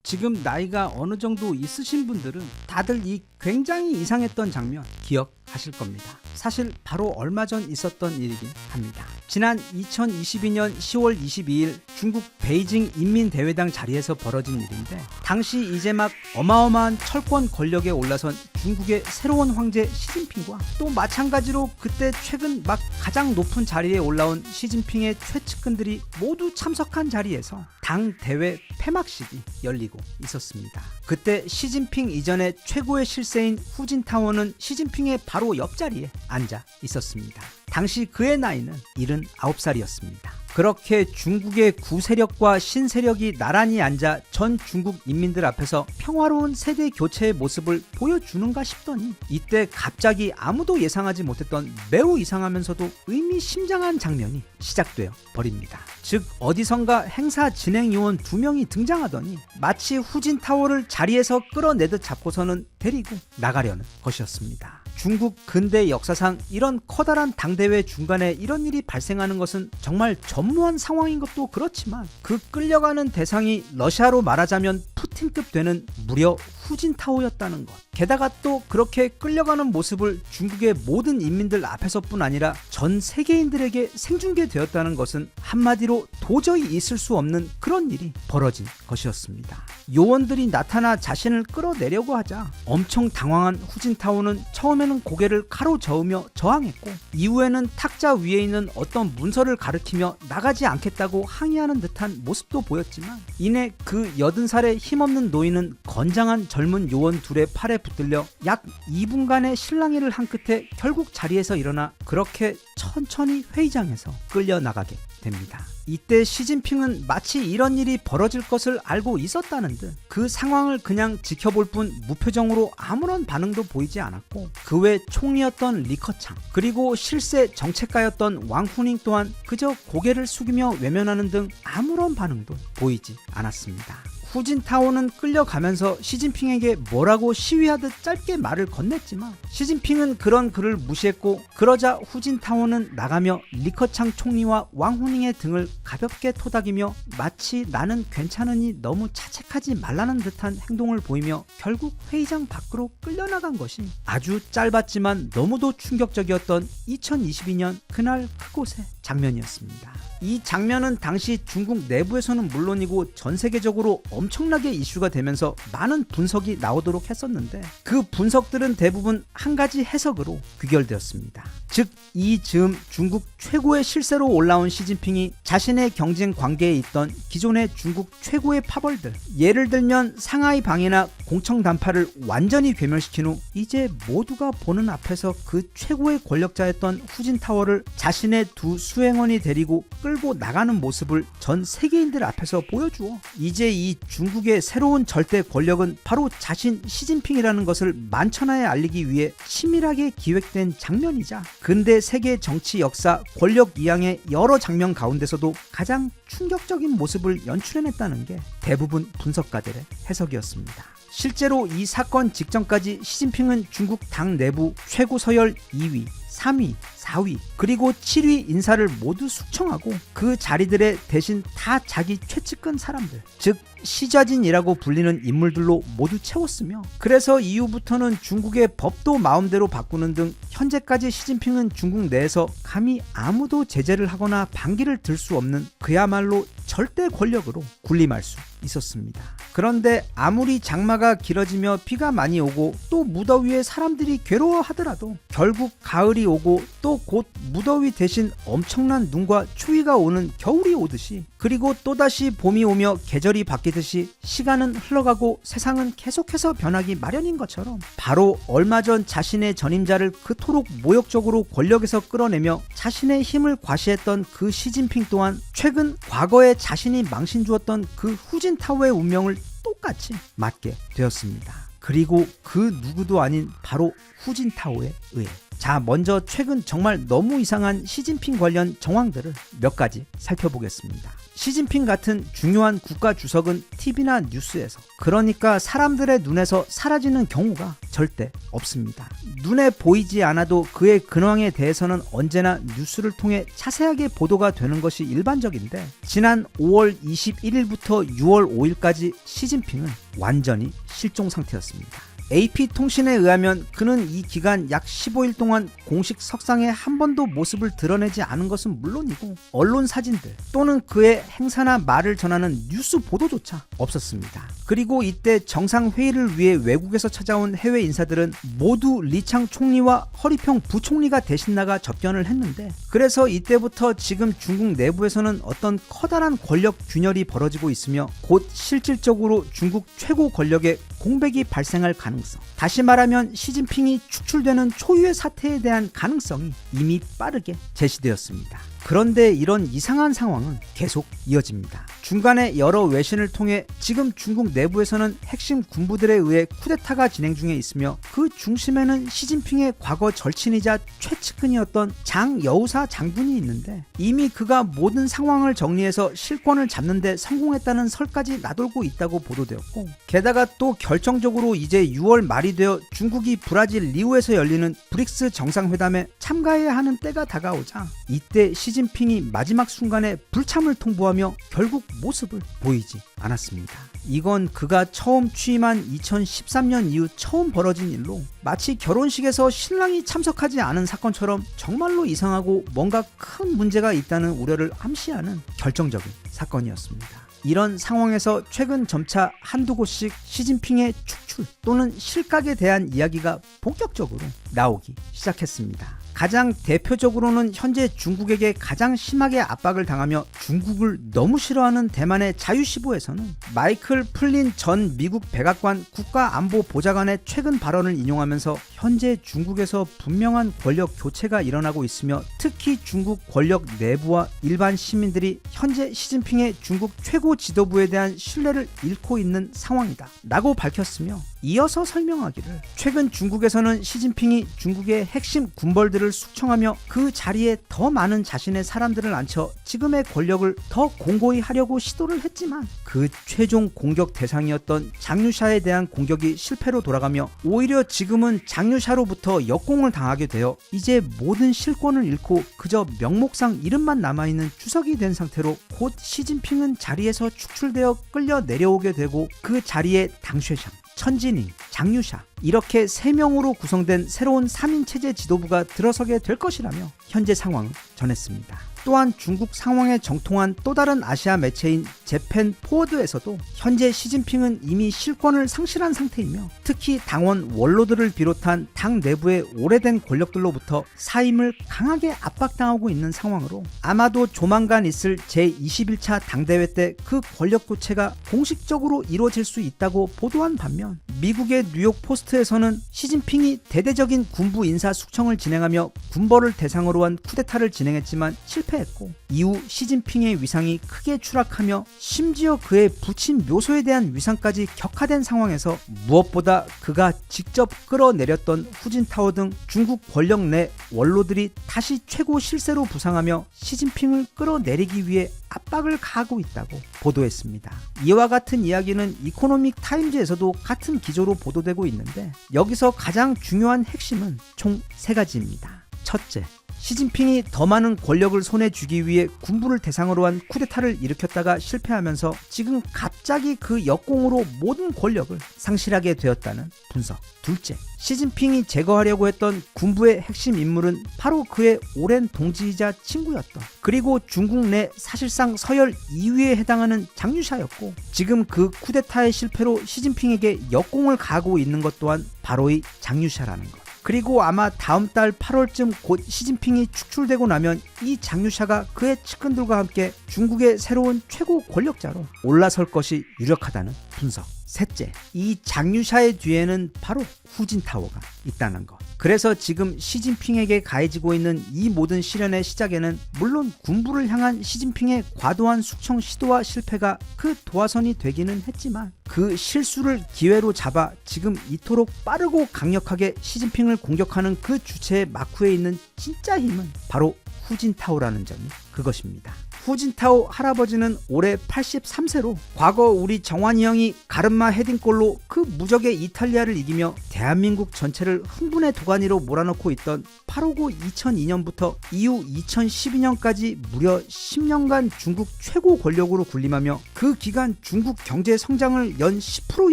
지금 나이가 어느 정도 있으신 분들은 다들 이 굉장히 이상했던 장면 기억하실 겁니다. 사실 바로 얼마 전 있었던 일이긴 합니다. 지난 2022년 10월 22일 중국 베이징 인민대회당 자리에서 벌어진 일인데, 당시 이제 막 어마어마한 철권 권력에 올라선 중국의 새로운 황제 시진핑과 또 마찬가지로 그때 최근 막 가장 높은 자리에 올라온 시진핑의 최측근들이 모두 참석한 자리에서 당 대회 폐막식이 열리고 있었습니다. 그때 시진핑 이전의 최고의 실세인 후진타오는 시진핑의 바로 옆자리에 앉아 있었습니다. 당시 그의 나이는 79살이었습니다. 그렇게 중국의 구세력과 신세력이 나란히 앉아 전 중국 인민들 앞에서 평화로운 세대 교체의 모습을 보여주는가 싶더니, 이때 갑자기 아무도 예상하지 못했던 매우 이상하면서도 의미심장한 장면이 시작되어 버립니다. 즉, 어디선가 행사 진행 요원 2명이 등장하더니 마치 후진타오를 자리에서 끌어내듯 잡고서는 데리고 나가려는 것이었습니다. 중국 근대 역사상 이런 커다란 당대회 중간에 이런 일이 발생하는 것은 정말 전무한 상황인 것도 그렇지만, 그 끌려가는 대상이 러시아로 말하자면 푸틴급 되는 무려 후진타오였다는 것. 게다가 또 그렇게 끌려가는 모습을 중국의 모든 인민들 앞에서뿐 아니라 전 세계인들에게 생중계되었다는 것은 한마디로 도저히 있을 수 없는 그런 일이 벌어진 것이었습니다. 요원들이 나타나 자신을 끌어내려고 하자 엄청 당황한 후진타오는 처음에는 고개를 가로저으며 저항했고, 이후에는 탁자 위에 있는 어떤 문서를 가리키며 나가지 않겠다고 항의하는 듯한 모습도 보였지만, 이내 그 80살의 힘없는 노인은 건장한 젊은 요원 둘의 팔에 붙들려 약 2분간의 실랑이를 한 끝에 결국 자리에서 일어나 그렇게 천천히 회의장에서 끌려나가게 됩니다. 이때 시진핑은 마치 이런 일이 벌어질 것을 알고 있었다는 듯 그 상황을 그냥 지켜볼 뿐 무표정으로 아무런 반응도 보이지 않았고, 그 외 총리였던 리커창 그리고 실세 정책가였던 왕후닝 또한 그저 고개를 숙이며 외면하는 등 아무런 반응도 보이지 않았습니다. 후진타오는 끌려가면서 시진핑에게 뭐라고 시위하듯 짧게 말을 건넸지만, 시진핑은 그런 그를 무시했고, 그러자 후진타오는 나가며 리커창 총리와 왕후닝의 등을 가볍게 토닥이며 마치 나는 괜찮으니 너무 자책하지 말라는 듯한 행동을 보이며 결국 회의장 밖으로 끌려나간 것이 아주 짧았지만 너무도 충격적이었던 2022년 그날 그곳의 장면이었습니다. 이 장면은 당시 중국 내부에서는 물론이고 전 세계적으로 엄청나게 이슈가 되면서 많은 분석이 나오도록 했었는데, 그 분석들은 대부분 한 가지 해석으로 귀결되었습니다. 즉, 이 즈음 중국 최고의 실세로 올라온 시진핑이 자신의 경쟁 관계에 있던 기존의 중국 최고의 파벌들, 예를 들면 상하이 방해나 공청 단파를 완전히 괴멸시킨 후 이제 모두가 보는 앞에서 그 최고의 권력자였던 후진타오를 자신의 두 수행원이 데리고 끌고 나가는 모습을 전 세계인들 앞에서 보여주어 이제 이 중국의 새로운 절대 권력은 바로 자신 시진핑이라는 것을 만천하에 알리기 위해 치밀하게 기획된 장면이자 근대 세계 정치 역사 권력 이양의 여러 장면 가운데서도 가장 충격적인 모습을 연출해냈다는 게 대부분 분석가들의 해석이었습니다. 실제로 이 사건 직전까지 시진핑은 중국 당 내부 최고 서열 2위, 3위, 4위 그리고 7위 인사를 모두 숙청하고 그 자리들에 대신 다 자기 최측근 사람들, 즉 시좌진이라고 불리는 인물들로 모두 채웠으며, 그래서 이후부터는 중국의 법도 마음대로 바꾸는 등 현재까지 시진핑은 중국 내에서 감히 아무도 제재를 하거나 반기를 들 수 없는 그야말로 절대 권력으로 군림할 수 있었습니다. 그런데 아무리 장마가 길어지며 비가 많이 오고 또 무더위에 사람들이 괴로워하더라도 결국 가을이 오고 또 곧 무더위 대신 엄청난 눈과 추위가 오는 겨울이 오듯이, 그리고 또다시 봄이 오며 계절이 바뀌듯이 시간은 흘러가고 세상은 계속해서 변하기 마련인 것처럼, 바로 얼마 전 자신의 전임자를 그토록 모욕적으로 권력에서 끌어내며 자신의 힘을 과시했던 그 시진핑 또한 최근 과거에 자신이 망신 주었던 그 후진타오의 운명을 똑같이 맞게 되었습니다. 그리고 그 누구도 아닌 바로 후진타오에 의해. 자, 먼저 최근 정말 너무 이상한 시진핑 관련 정황들을 몇 가지 살펴보겠습니다. 시진핑 같은 중요한 국가 주석은 TV나 뉴스에서, 그러니까 사람들의 눈에서 사라지는 경우가 절대 없습니다. 눈에 보이지 않아도 그의 근황에 대해서는 언제나 뉴스를 통해 자세하게 보도가 되는 것이 일반적인데, 지난 5월 21일부터 6월 5일까지 시진핑은 완전히 실종 상태였습니다. AP통신에 의하면 그는 이 기간 약 15일 동안 공식 석상에 한 번도 모습을 드러내지 않은 것은 물론이고 언론 사진들 또는 그의 행사나 말을 전하는 뉴스 보도조차 없었습니다. 그리고 이때 정상회의를 위해 외국에서 찾아온 해외 인사들은 모두 리창 총리와 허리평 부총리가 대신 나가 접견을 했는데, 그래서 이때부터 지금 중국 내부에서는 어떤 커다란 권력 균열이 벌어지고 있으며 곧 실질적으로 중국 최고 권력의 공백이 발생할 가능성, 다시 말하면 시진핑이 축출되는 초유의 사태에 대한 가능성이 이미 빠르게 제시되었습니다. 그런데 이런 이상한 상황은 계속 이어집니다. 중간에 여러 외신을 통해 지금 중국 내부에서는 핵심 군부들에 의해 쿠데타가 진행 중에 있으며 그 중심에는 시진핑의 과거 절친이자 최측근이었던 장 여우사 장군이 있는데, 이미 그가 모든 상황을 정리해서 실권을 잡는 데 성공했다는 설까지 나돌고 있다고 보도되었고, 게다가 또 결정적으로 이제 6월 말이 되어 중국이 브라질 리우에서 열리는 브릭스 정상회담에 참가해야 하는 때가 다가오자 이때 시진핑이 마지막 순간에 불참을 통보하며 결국 모습을 보이지 않았습니다. 이건 그가 처음 취임한 2013년 이후 처음 벌어진 일로 마치 결혼식에서 신랑이 참석하지 않은 사건처럼 정말로 이상하고 뭔가 큰 문제가 있다는 우려를 암시하는 결정적인 사건이었습니다. 이런 상황에서 최근 점차 한두 곳씩 시진핑의 축출 또는 실각에 대한 이야기가 본격적으로 나오기 시작했습니다. 가장 대표적으로는 현재 중국에게 가장 심하게 압박을 당하며 중국을 너무 싫어하는 대만의 자유시보에서는 마이클 플린 전 미국 백악관 국가안보보좌관의 최근 발언을 인용하면서 현재 중국에서 분명한 권력 교체가 일어나고 있으며 특히 중국 권력 내부와 일반 시민들이 현재 시진핑의 중국 최고 지도부에 대한 신뢰를 잃고 있는 상황이다 라고 밝혔으며, 이어서 설명하기를 최근 중국에서는 시진핑이 중국의 핵심 군벌들을 숙청하며 그 자리에 더 많은 자신의 사람들을 앉혀 지금의 권력을 더 공고히 하려고 시도를 했지만 그 최종 공격 대상이었던 장류샤에 대한 공격이 실패로 돌아가며 오히려 지금은 장류샤로부터 역공을 당하게 되어 이제 모든 실권을 잃고 그저 명목상 이름만 남아있는 주석이 된 상태로 곧 시진핑은 자리에서 축출되어 끌려 내려오게 되고 그 자리에 당쉐샹, 천지닝, 장류샤 이렇게 3명으로 구성된 새로운 3인 체제 지도부가 들어서게 될 것이라며 현재 상황을 전했습니다. 또한 중국 상황에 정통한 또 다른 아시아 매체인 재팬 포워드에서도 현재 시진핑은 이미 실권을 상실한 상태이며 특히 당원 원로들을 비롯한 당 내부의 오래된 권력들로부터 사임을 강하게 압박당하고 있는 상황으로 아마도 조만간 있을 제21차 당대회 때 그 권력 교체가 공식적으로 이루어질 수 있다고 보도한 반면, 미국의 뉴욕 포스트에서는 시진핑이 대대적인 군부 인사 숙청을 진행하며 군벌을 대상으로 한 쿠데타를 진행했지만 실패했고 이후 시진핑의 위상이 크게 추락하며 심지어 그의 부친 묘소에 대한 위상까지 격화된 상황에서 무엇보다 그가 직접 끌어내렸던 후진타오 등 중국 권력 내 원로들이 다시 최고 실세로 부상하며 시진핑을 끌어내리기 위해 압박을 가하고 있다고 보도했습니다. 이와 같은 이야기는 이코노믹 타임즈에서도 같은 기조로 보도되고 있는데, 여기서 가장 중요한 핵심은 총 3가지입니다. 첫째, 시진핑이 더 많은 권력을 손에 쥐기 위해 군부를 대상으로 한 쿠데타를 일으켰다가 실패하면서 지금 갑자기 그 역공으로 모든 권력을 상실하게 되었다는 분석. 둘째, 시진핑이 제거하려고 했던 군부의 핵심 인물은 바로 그의 오랜 동지이자 친구였던, 그리고 중국 내 사실상 서열 2위에 해당하는 장류샤였고, 지금 그 쿠데타의 실패로 시진핑에게 역공을 가하고 있는 것 또한 바로 이 장류샤라는 것. 그리고 아마 다음 달 8월쯤 곧 시진핑이 축출되고 나면 이 장류샤가 그의 측근들과 함께 중국의 새로운 최고 권력자로 올라설 것이 유력하다는 분석. 셋째, 이 장류샤의 뒤에는 바로 후진타오가 있다는 것. 그래서 지금 시진핑에게 가해지고 있는 이 모든 시련의 시작에는 물론 군부를 향한 시진핑의 과도한 숙청 시도와 실패가 그 도화선이 되기는 했지만, 그 실수를 기회로 잡아 지금 이토록 빠르고 강력하게 시진핑을 공격하는 그 주체의 막후에 있는 진짜 힘은 바로 후진타오라는 점이 그것입니다. 후진타오 할아버지는 올해 83세로 과거 우리 정환이 형이 가르마 헤딩골로 그 무적의 이탈리아를 이기며 대한민국 전체를 흥분의 도가니로 몰아넣고 있던 859 2002년부터 이후 2012년까지 무려 10년간 중국 최고 권력으로 군림하며 그 기간 중국 경제 성장을 연 10%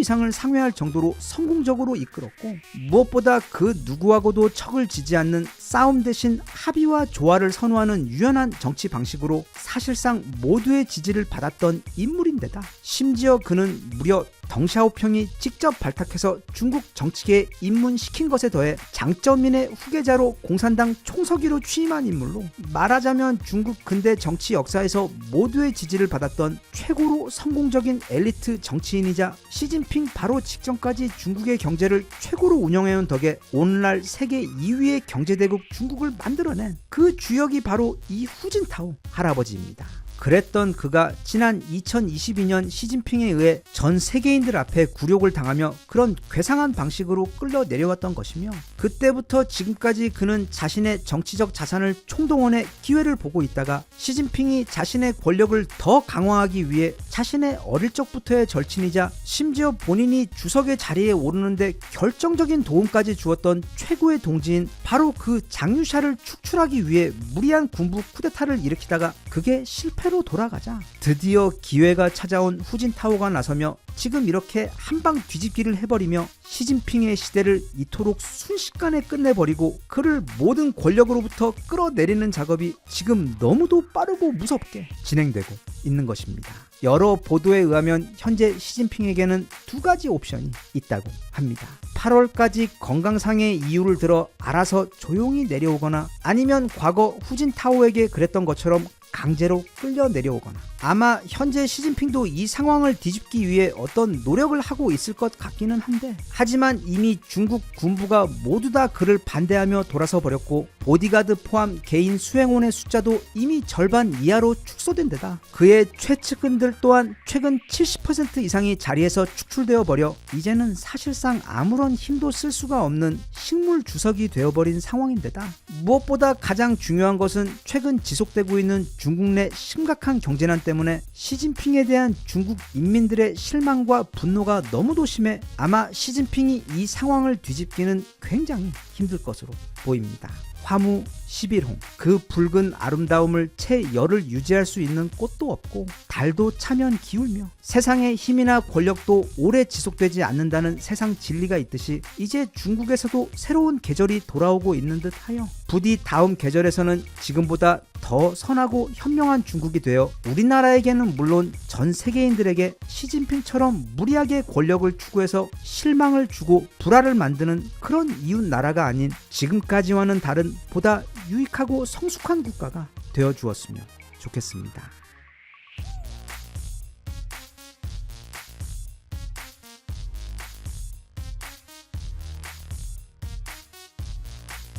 이상을 상회할 정도로 성공적으로 이끌었고, 무엇보다 그 누구하고도 척을 지지 않는 싸움 대신 합의와 조화를 선호하는 유연한 정치 방식으로 사실상 모두의 지지를 받았던 인물인데다 심지어 그는 무려 덩샤오평이 직접 발탁해서 중국 정치계에 입문시킨 것에 더해 장쩌민의 후계자로 공산당 총서기로 취임한 인물로, 말하자면 중국 근대 정치 역사에서 모두의 지지를 받았던 최고로 성공적인 엘리트 정치인이자 시진핑 바로 직전까지 중국의 경제를 최고로 운영해온 덕에 오늘날 세계 2위의 경제대국 중국을 만들어낸 그 주역이 바로 이 후진타오 할아버지입니다. 그랬던 그가 지난 2022년 시진핑에 의해 전 세계인들 앞에 굴욕을 당하며 그런 괴상한 방식으로 끌려 내려왔던 것이며, 그때부터 지금까지 그는 자신의 정치적 자산을 총동원해 기회를 보고 있다가 시진핑이 자신의 권력을 더 강화하기 위해 자신의 어릴 적부터의 절친이자 심지어 본인이 주석의 자리에 오르는데 결정적인 도움까지 주었던 최고의 동지인 바로 그 장유샤를 축출하기 위해 무리한 군부 쿠데타를 일으키다가 그게 실패로 돌아가자 드디어 기회가 찾아온 후진타오가 나서며 지금 이렇게 한방 뒤집기를 해버리며 시진핑의 시대를 이토록 순식간에 끝내버리고 그를 모든 권력으로부터 끌어내리는 작업이 지금 너무도 빠르고 무섭게 진행되고 있는 것입니다. 여러 보도에 의하면 현재 시진핑에게는 두 가지 옵션이 있다고 합니다. 8월까지 건강상의 이유를 들어 알아서 조용히 내려오거나, 아니면 과거 후진타오에게 그랬던 것처럼 강제로 끌려 내려오거나, 아마 현재 시진핑도 이 상황을 뒤집기 위해 어떤 노력을 하고 있을 것 같기는 한데, 하지만 이미 중국 군부가 모두 다 그를 반대하며 돌아서 버렸고 보디가드 포함 개인 수행원의 숫자도 이미 절반 이하로 축소된 데다 그의 최측근들 또한 최근 70% 이상이 자리에서 축출되어 버려 이제는 사실상 아무런 힘도 쓸 수가 없는 식물 주석이 되어버린 상황인데다, 무엇보다 가장 중요한 것은 최근 지속되고 있는 중국 내 심각한 경제난 때문에 시진핑에 대한 중국 인민들의 실망과 분노가 너무도 심해 아마 시진핑이 이 상황을 뒤집기는 굉장히 힘들 것으로 보입니다. 화무 11홍, 그 붉은 아름다움을 채 열을 유지할 수 있는 꽃도 없고 달도 차면 기울며 세상의 힘이나 권력도 오래 지속되지 않는다는 세상 진리가 있듯이 이제 중국에서도 새로운 계절이 돌아오고 있는 듯하여 부디 다음 계절에서는 지금보다 더 선하고 현명한 중국이 되어 우리나라에게는 물론 전 세계인들에게 시진핑처럼 무리하게 권력을 추구해서 실망을 주고 불화를 만드는 그런 이웃 나라가 아닌 지금까지와는 다른 보다 유익하고 성숙한 국가가 되어 주었으면 좋겠습니다.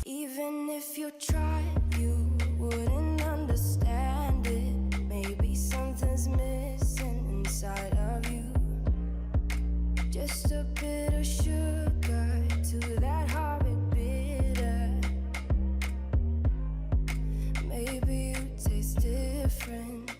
Even if you tried, you wouldn't understand it. Maybe something's missing inside of you. Just a bit of sugar to that horrid bitter. Maybe you taste different.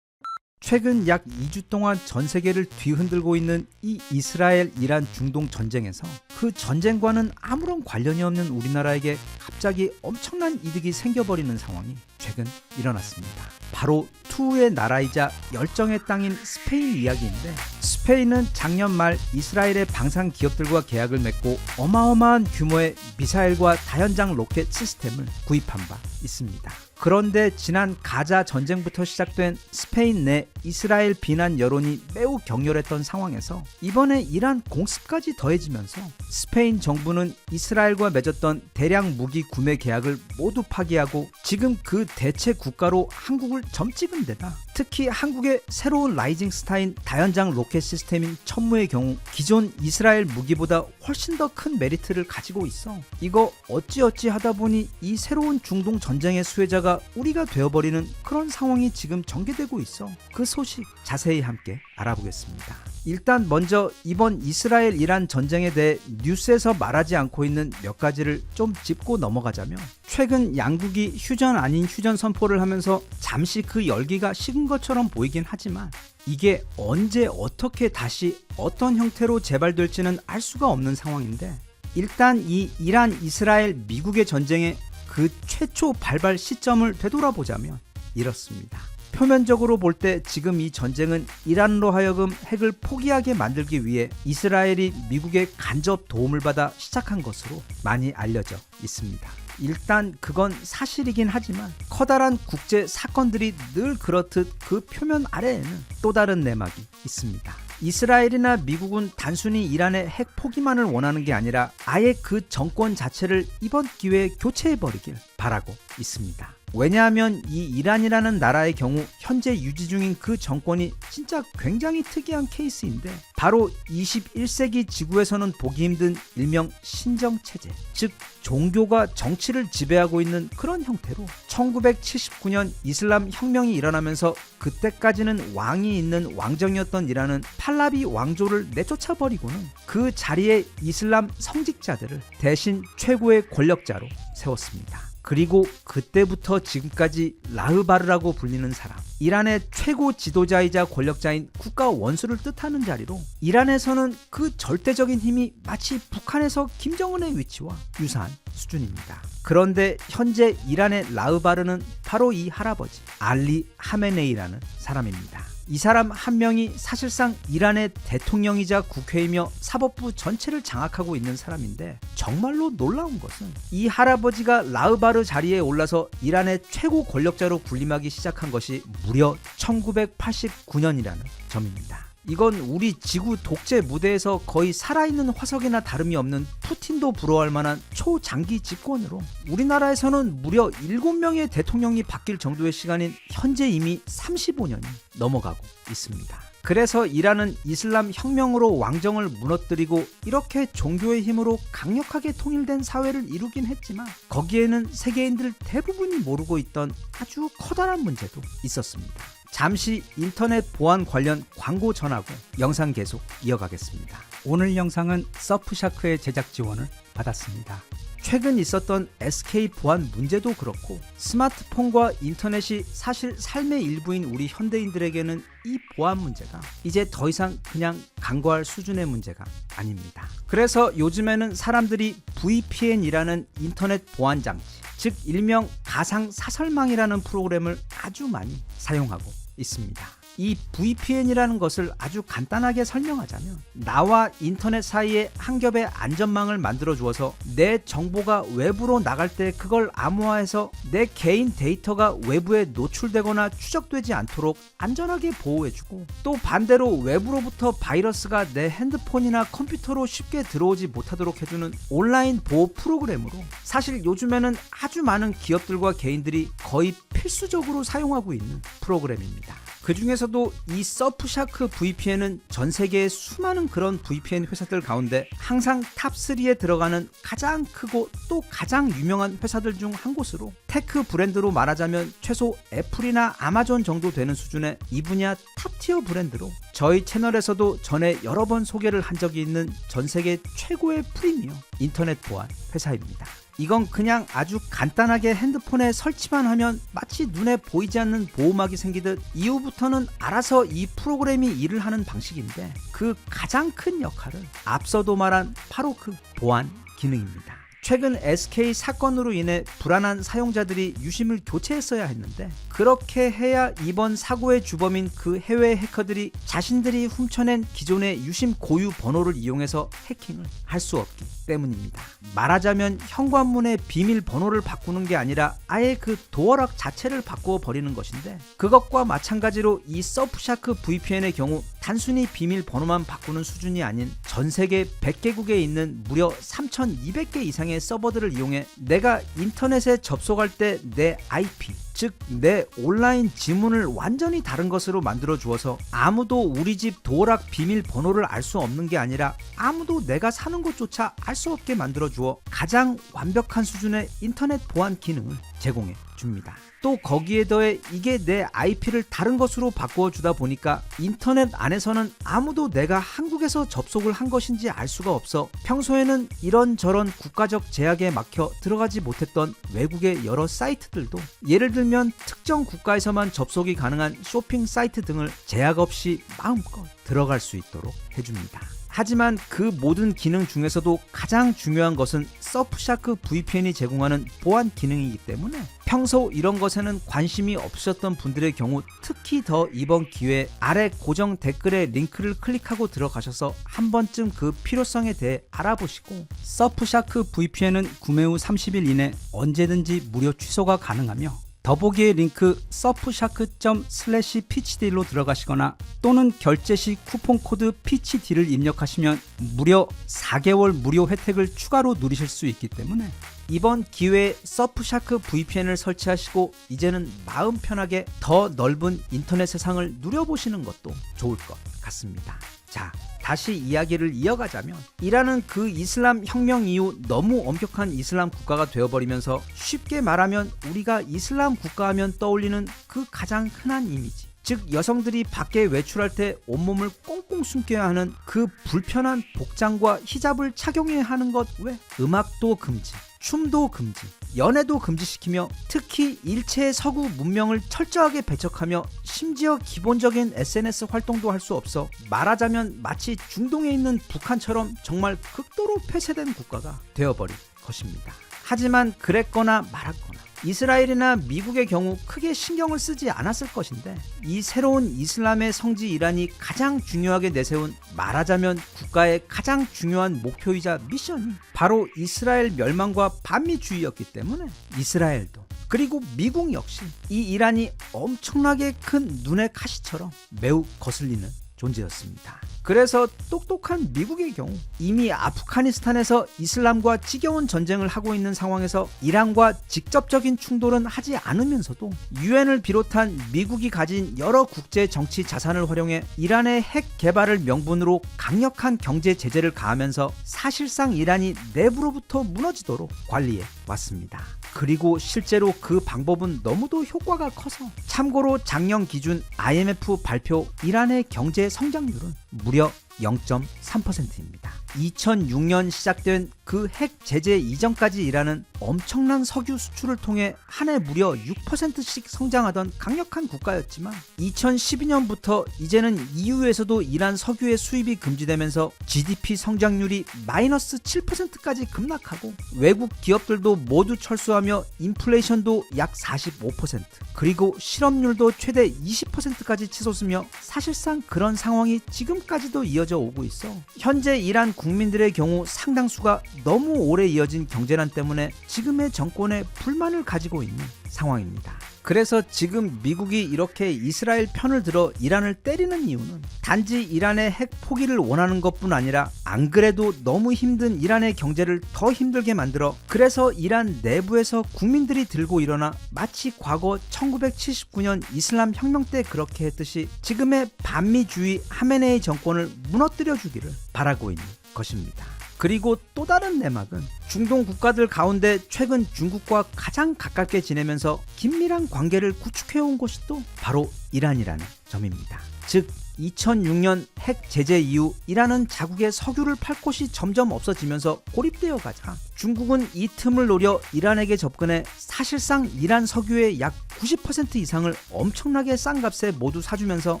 최근 약 2주 동안 전 세계를 뒤흔들고 있는 이 이스라엘-이란 중동 전쟁에서 그 전쟁과는 아무런 관련이 없는 우리나라에게 갑자기 엄청난 이득이 생겨버리는 상황이 최근 일어났습니다. 바로 투의 나라이자 열정의 땅인 스페인 이야기인데, 스페인은 작년 말 이스라엘의 방산 기업들과 계약을 맺고 어마어마한 규모의 미사일과 다연장 로켓 시스템을 구입한 바 있습니다. 그런데 지난 가자 전쟁부터 시작된 스페인 내 이스라엘 비난 여론이 매우 격렬했던 상황에서 이번에 이란 공습까지 더해지면서 스페인 정부는 이스라엘과 맺었던 대량 무기 구매 계약을 모두 파기하고 지금 그 대체 국가로 한국을 점 찍은 데다 특히 한국의 새로운 라이징 스타인 다연장 로켓 시스템인 천무의 경우 기존 이스라엘 무기보다 훨씬 더 큰 메리트를 가지고 있어 이거 어찌어찌 하다 보니 이 새로운 중동 전쟁의 수혜자가 지도자가 우리가 되어버리는 그런 상황이 지금 전개되고 있어. 그 소식 자세히 함께 알아보겠습니다. 일단 먼저 이번 이스라엘 이란 전쟁에 대해 뉴스에서 말하지 않고 있는 몇 가지를 좀 짚고 넘어가자면, 최근 양국이 휴전 아닌 휴전 선포를 하면서 잠시 그 열기가 식은 것처럼 보이긴 하지만 이게 언제 어떻게 다시 어떤 형태로 재발될지는 알 수가 없는 상황인데, 일단 이 이란 이스라엘 미국의 전쟁의 그 최초 발발 시점을 되돌아보자면 이렇습니다. 표면적으로 볼 때 지금 이 전쟁은 이란으로 하여금 핵을 포기하게 만들기 위해 이스라엘이 미국의 간접 도움을 받아 시작한 것으로 많이 알려져 있습니다. 일단 그건 사실이긴 하지만 커다란 국제 사건들이 늘 그렇듯 그 표면 아래에는 또 다른 내막이 있습니다. 이스라엘이나 미국은 단순히 이란의 핵 포기만을 원하는 게 아니라 아예 그 정권 자체를 이번 기회에 교체해버리길 바라고 있습니다. 왜냐하면 이 이란이라는 나라의 경우 현재 유지 중인 그 정권이 진짜 굉장히 특이한 케이스인데, 바로 21세기 지구에서는 보기 힘든 일명 신정체제, 즉 종교가 정치를 지배하고 있는 그런 형태로 1979년 이슬람 혁명이 일어나면서 그때까지는 왕이 있는 왕정이었던 이란은 팔라비 왕조를 내쫓아버리고는 그 자리에 이슬람 성직자들을 대신 최고의 권력자로 세웠습니다. 그리고 그때부터 지금까지 라흐바르라고 불리는 사람, 이란의 최고 지도자이자 권력자인 국가 원수를 뜻하는 자리로, 이란에서는 그 절대적인 힘이 마치 북한에서 김정은의 위치와 유사한 수준입니다. 그런데 현재 이란의 라흐바르는 바로 이 할아버지 알리 하메네이라는 사람입니다. 이 사람 한 명이 사실상 이란의 대통령이자 국회이며 사법부 전체를 장악하고 있는 사람인데, 정말로 놀라운 것은 이 할아버지가 라흐바르 자리에 올라서 이란의 최고 권력자로 군림하기 시작한 것이 무려 1989년이라는 점입니다. 이건 우리 지구 독재 무대에서 거의 살아있는 화석이나 다름이 없는 푸틴도 부러워할 만한 초장기 집권으로 우리나라에서는 무려 7명의 대통령이 바뀔 정도의 시간인 현재 이미 35년이 넘어가고 있습니다. 그래서 이란은 이슬람 혁명으로 왕정을 무너뜨리고 이렇게 종교의 힘으로 강력하게 통일된 사회를 이루긴 했지만, 거기에는 세계인들 대부분이 모르고 있던 아주 커다란 문제도 있었습니다. 잠시 인터넷 보안 관련 광고 전하고 영상 계속 이어가겠습니다. 오늘 영상은 서프샤크의 제작 지원을 받았습니다. 최근 있었던 SK 보안 문제도 그렇고, 스마트폰과 인터넷이 사실 삶의 일부인 우리 현대인들에게는 이 보안 문제가 이제 더 이상 그냥 간과할 수준의 문제가 아닙니다. 그래서 요즘에는 사람들이 VPN이라는 인터넷 보안 장치, 즉 일명 가상 사설망이라는 프로그램을 아주 많이 사용하고 있습니다. 이 VPN이라는 것을 아주 간단하게 설명하자면, 나와 인터넷 사이에 한 겹의 안전망을 만들어 주어서 내 정보가 외부로 나갈 때 그걸 암호화해서 내 개인 데이터가 외부에 노출되거나 추적되지 않도록 안전하게 보호해주고, 또 반대로 외부로부터 바이러스가 내 핸드폰이나 컴퓨터로 쉽게 들어오지 못하도록 해주는 온라인 보호 프로그램으로, 사실 요즘에는 아주 많은 기업들과 개인들이 거의 필수적으로 사용하고 있는 프로그램입니다. 그 중에서도 이 서프샤크 VPN은 전 세계의 수많은 그런 VPN 회사들 가운데 항상 탑3에 들어가는 가장 크고 또 가장 유명한 회사들 중 한 곳으로, 테크 브랜드로 말하자면 최소 애플이나 아마존 정도 되는 수준의 이 분야 탑티어 브랜드로, 저희 채널에서도 전에 여러 번 소개를 한 적이 있는 전 세계 최고의 프리미엄 인터넷 보안 회사입니다. 이건 그냥 아주 간단하게 핸드폰에 설치만 하면 마치 눈에 보이지 않는 보호막이 생기듯 이후부터는 알아서 이 프로그램이 일을 하는 방식인데, 그 가장 큰 역할은 앞서도 말한 바로 그 보안 기능입니다. 최근 SK 사건으로 인해 불안한 사용자들이 유심을 교체했어야 했는데, 그렇게 해야 이번 사고의 주범인 그 해외 해커들이 자신들이 훔쳐낸 기존의 유심 고유 번호를 이용해서 해킹을 할 수 없기 때문입니다. 말하자면 현관문의 비밀 번호를 바꾸는 게 아니라 아예 그 도어락 자체를 바꾸어 버리는 것인데, 그것과 마찬가지로 이 서프샤크 VPN의 경우 단순히 비밀 번호만 바꾸는 수준이 아닌 전 세계 100개국에 있는 무려 3,200개 이상의 서버들을 이용해 내가 인터넷에 접속할 때 내 IP, 즉 내 온라인 지문을 완전히 다른 것으로 만들어 주어서 아무도 우리 집 도어락 비밀 번호를 알 수 없는 게 아니라 아무도 내가 사는 곳조차 알 수 없게 만들어 주어 가장 완벽한 수준의 인터넷 보안 기능을 제공해 줍니다. 해줍니다. 또 거기에 더해 이게 내 IP를 다른 것으로 바꾸어 주다 보니까 인터넷 안에서는 아무도 내가 한국에서 접속을 한 것인지 알 수가 없어 평소에는 이런저런 국가적 제약에 막혀 들어가지 못했던 외국의 여러 사이트들도 예를 들면 특정 국가에서만 접속이 가능한 쇼핑 사이트 등을 제약 없이 마음껏 들어갈 수 있도록 해줍니다. 하지만 그 모든 기능 중에서도 가장 중요한 것은 서프샤크 VPN이 제공하는 보안 기능이기 때문에 평소 이런 것에는 관심이 없으셨던 분들의 경우 특히 더 이번 기회에 아래 고정 댓글에 링크를 클릭하고 들어가셔서 한 번쯤 그 필요성에 대해 알아보시고 서프샤크 VPN은 구매 후 30일 이내 언제든지 무료 취소가 가능하며 더보기의 링크 surfshark.com/pitchdeal로 들어가시거나 또는 결제 시 쿠폰 코드 pitchd를 입력하시면 무려 4개월 무료 혜택을 추가로 누리실 수 있기 때문에 이번 기회에 서프샤크 VPN을 설치하시고 이제는 마음 편하게 더 넓은 인터넷 세상을 누려보시는 것도 좋을 것 같습니다. 자, 다시 이야기를 이어가자면 이란은 그 이슬람 혁명 이후 너무 엄격한 이슬람 국가가 되어버리면서 쉽게 말하면 우리가 이슬람 국가하면 떠올리는 그 가장 흔한 이미지, 즉 여성들이 밖에 외출할 때 온몸을 꽁꽁 숨겨야 하는 그 불편한 복장과 히잡을 착용해야 하는 것 외 음악도 금지, 춤도 금지, 연애도 금지시키며 특히 일체의 서구 문명을 철저하게 배척하며 심지어 기본적인 SNS 활동도 할 수 없어 말하자면 마치 중동에 있는 북한처럼 정말 극도로 폐쇄된 국가가 되어버릴 것입니다. 하지만 그랬거나 말았거나 이스라엘이나 미국의 경우 크게 신경을 쓰지 않았을 것인데 이 새로운 이슬람의 성지 이란이 가장 중요하게 내세운 말하자면 국가의 가장 중요한 목표이자 미션이 바로 이스라엘 멸망과 반미주의였기 때문에 이스라엘도 그리고 미국 역시 이 이란이 엄청나게 큰 눈의 가시처럼 매우 거슬리는 존재였습니다. 그래서 똑똑한 미국의 경우 이미 아프가니스탄에서 이슬람과 지겨운 전쟁을 하고 있는 상황에서 이란과 직접적인 충돌은 하지 않으면서도 유엔을 비롯한 미국이 가진 여러 국제 정치 자산을 활용해 이란의 핵 개발을 명분으로 강력한 경제 제재를 가하면서 사실상 이란이 내부로부터 무너지도록 관리해 왔습니다. 그리고 실제로 그 방법은 너무도 효과가 커서 참고로 작년 기준 IMF 발표 이란의 경제 성장률은 무려 0.3%입니다. 2006년 시작된 그 핵 제재 이전까지 이란은 엄청난 석유 수출을 통해 한 해 무려 6%씩 성장하던 강력한 국가였지만 2012년부터 이제는 EU에서도 이란 석유의 수입이 금지되면서 GDP 성장률이 마이너스 7%까지 급락하고 외국 기업들도 모두 철수하며 인플레이션도 약 45% 그리고 실업률도 최대 20%까지 치솟으며 사실상 그런 상황이 지금까지도 이어져 오고 있어 현재 이란 국민들의 경우 상당수가 너무 오래 이어진 경제난 때문에 지금의 정권에 불만을 가지고 있는 상황입니다. 그래서 지금 미국이 이렇게 이스라엘 편을 들어 이란을 때리는 이유는 단지 이란의 핵 포기를 원하는 것뿐 아니라 안 그래도 너무 힘든 이란의 경제를 더 힘들게 만들어 그래서 이란 내부에서 국민들이 들고 일어나 마치 과거 1979년 이슬람 혁명 때 그렇게 했듯이 지금의 반미주의 하메네이 정권을 무너뜨려 주기를 바라고 있는 것입니다. 그리고 또 다른 내막은 중동 국가들 가운데 최근 중국과 가장 가깝게 지내면서 긴밀한 관계를 구축해온 것이 또 바로 이란이라는 점입니다. 즉 2006년 핵 제재 이후 이란은 자국의 석유를 팔 곳이 점점 없어지면서 고립되어 가자 중국은 이 틈을 노려 이란에게 접근해 사실상 이란 석유의 약 90% 이상을 엄청나게 싼 값에 모두 사주면서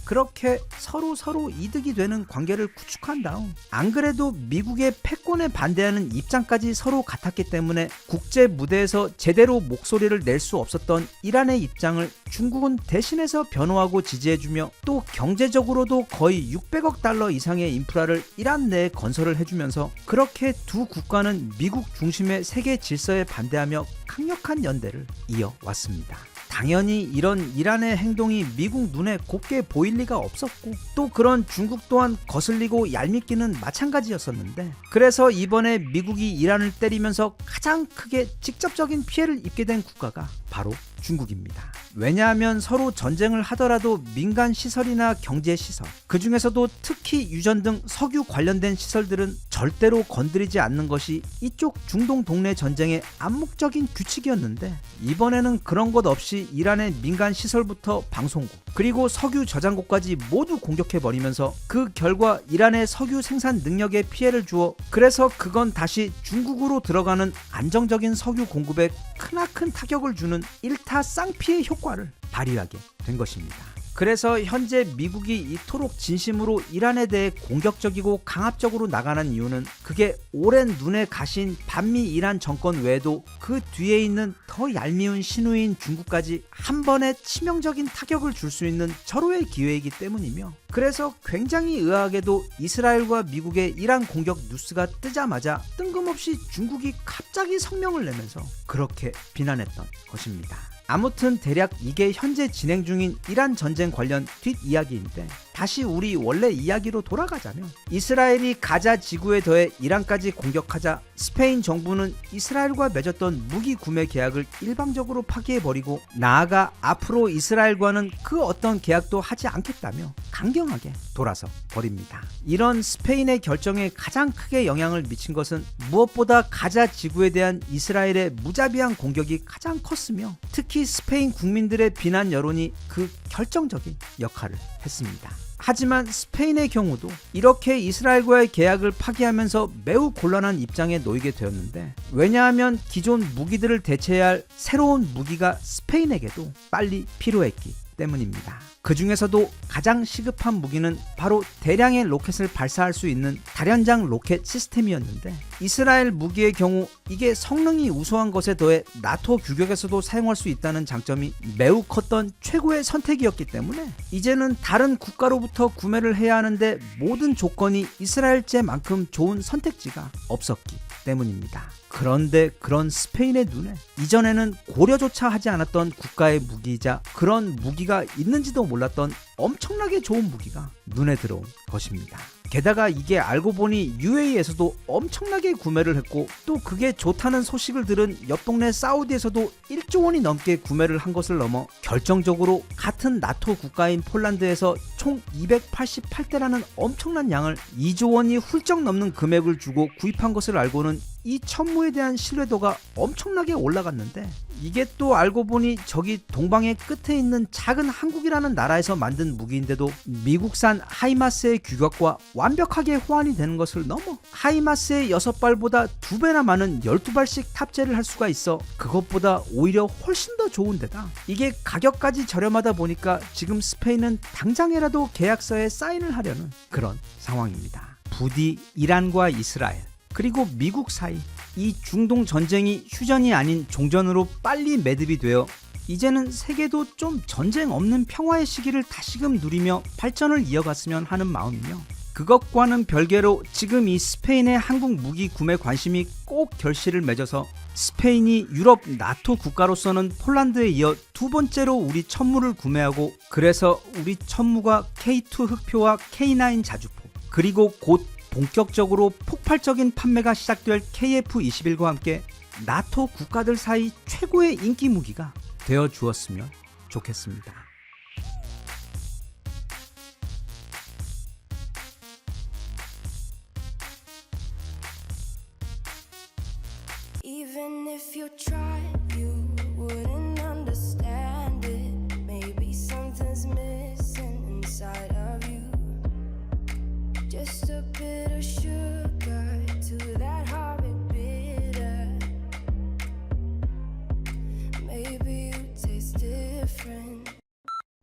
그렇게 서로 이득이 되는 관계를 구축한 다음 안 그래도 미국의 패권에 반대하는 입장까지 서로 같았기 때문에 국제 무대에서 제대로 목소리를 낼 수 없었던 이란의 입장을 중국은 대신해서 변호하고 지지해주며 또 경제적으로도 거의 600억 달러 이상의 인프라를 이란 내에 건설을 해주면서 그렇게 두 국가는 미국 중심의 세계 질서에 반대하며 강력한 연대를 이어왔습니다. 당연히 이런 이란의 행동이 미국 눈에 곱게 보일 리가 없었고 또 그런 중국 또한 거슬리고 얄밉기는 마찬가지였었는데 그래서 이번에 미국이 이란을 때리면서 가장 크게 직접적인 피해를 입게 된 국가가 바로 중국입니다. 왜냐하면 서로 전쟁을 하더라도 민간 시설이나 경제 시설, 그 중에서도 특히 유전 등 석유 관련된 시설들은 절대로 건드리지 않는 것이 이쪽 중동 동네 전쟁의 암묵적인 규칙이었는데, 이번에는 그런 것 없이 이란의 민간 시설부터 방송국 그리고 석유 저장고까지 모두 공격해버리면서 그 결과 이란의 석유 생산 능력에 피해를 주어, 그래서 그건 다시 중국으로 들어가는 안정적인 석유 공급에 크나큰 타격을 주는 일타 쌍피의 효과를 발휘하게 된 것입니다. 그래서 현재 미국이 이토록 진심으로 이란에 대해 공격적이고 강압적으로 나가는 이유는, 그게 오랜 눈에 가신 반미 이란 정권 외에도 그 뒤에 있는 더 얄미운 신우인 중국까지 한 번에 치명적인 타격을 줄 수 있는 절호의 기회이기 때문이며, 그래서 굉장히 의아하게도 이스라엘과 미국의 이란 공격 뉴스가 뜨자마자 뜬금없이 중국이 갑자기 성명을 내면서 그렇게 비난했던 것입니다. 아무튼 대략 이게 현재 진행 중인 이란 전쟁 관련 뒷이야기인데, 다시 우리 원래 이야기로 돌아가자면, 이스라엘이 가자 지구에 더해 이란까지 공격하자 스페인 정부는 이스라엘과 맺었던 무기 구매 계약을 일방적으로 파기해버리고, 나아가 앞으로 이스라엘과는 그 어떤 계약도 하지 않겠다며 강경하게 돌아서 버립니다. 이런 스페인의 결정에 가장 크게 영향을 미친 것은 무엇보다 가자 지구에 대한 이스라엘의 무자비한 공격이 가장 컸으며, 특히 스페인 국민들의 비난 여론이 그 결정적인 역할을 했습니다. 하지만 스페인의 경우도 이렇게 이스라엘과의 계약을 파기하면서 매우 곤란한 입장에 놓이게 되었는데, 왜냐하면 기존 무기들을 대체해야 할 새로운 무기가 스페인에게도 빨리 필요했기 때문입니다. 그 중에서도 가장 시급한 무기는 바로 대량의 로켓을 발사할 수 있는 다련장 로켓 시스템이었는데, 이스라엘 무기의 경우 이게 성능이 우수한 것에 더해 나토 규격에서도 사용할 수 있다는 장점이 매우 컸던 최고의 선택이었기 때문에, 이제는 다른 국가로부터 구매를 해야 하는데 모든 조건이 이스라엘제만큼 좋은 선택지가 없었기 때문입니다. 그런데 그런 스페인의 눈에 이전에는 고려조차 하지 않았던 국가의 무기이자 그런 무기가 있는지도 몰랐던 엄청나게 좋은 무기가 눈에 들어온 것입니다. 게다가 이게 알고 보니 UAE에서도 엄청나게 구매를 했고, 또 그게 좋다는 소식을 들은 옆 동네 사우디에서도 1조 원이 넘게 구매를 한 것을 넘어, 결정적으로 같은 나토 국가인 폴란드에서 총 288대라는 엄청난 양을 2조 원이 훌쩍 넘는 금액을 주고 구입한 것을 알고는 이 천무에 대한 신뢰도가 엄청나게 올라갔는데, 이게 또 알고 보니 저기 동방의 끝에 있는 작은 한국이라는 나라에서 만든 무기인데도 미국산 하이마스의 규격과 완벽하게 호환이 되는 것을 넘어 하이마스의 6발보다 2배나 많은 12발씩 탑재를 할 수가 있어 그것보다 오히려 훨씬 더 좋은데다, 이게 가격까지 저렴하다 보니까 지금 스페인은 당장이라도 계약서에 사인을 하려는 그런 상황입니다. 부디 이란과 이스라엘 그리고 미국 사이 이 중동 전쟁이 휴전이 아닌 종전으로 빨리 매듭이 되어 이제는 세계도 좀 전쟁 없는 평화의 시기를 다시금 누리며 발전을 이어갔으면 하는 마음이며, 그것과는 별개로 지금 이 스페인의 한국 무기 구매 관심이 꼭 결실을 맺어서 스페인이 유럽 나토 국가로서는 폴란드에 이어 두 번째로 우리 천무를 구매하고, 그래서 우리 천무가 K2 흑표와 K9 자주포, 그리고 곧 본격적으로 폭발적인 판매가 시작될 KF-21과 함께 나토 국가들 사이 최고의 인기 무기가 되어 주었으면 좋겠습니다. Even if you tried, you wouldn't understand it. Maybe something's missing inside of you. Just a bit of sugar to that horrid bitter. Maybe you taste different.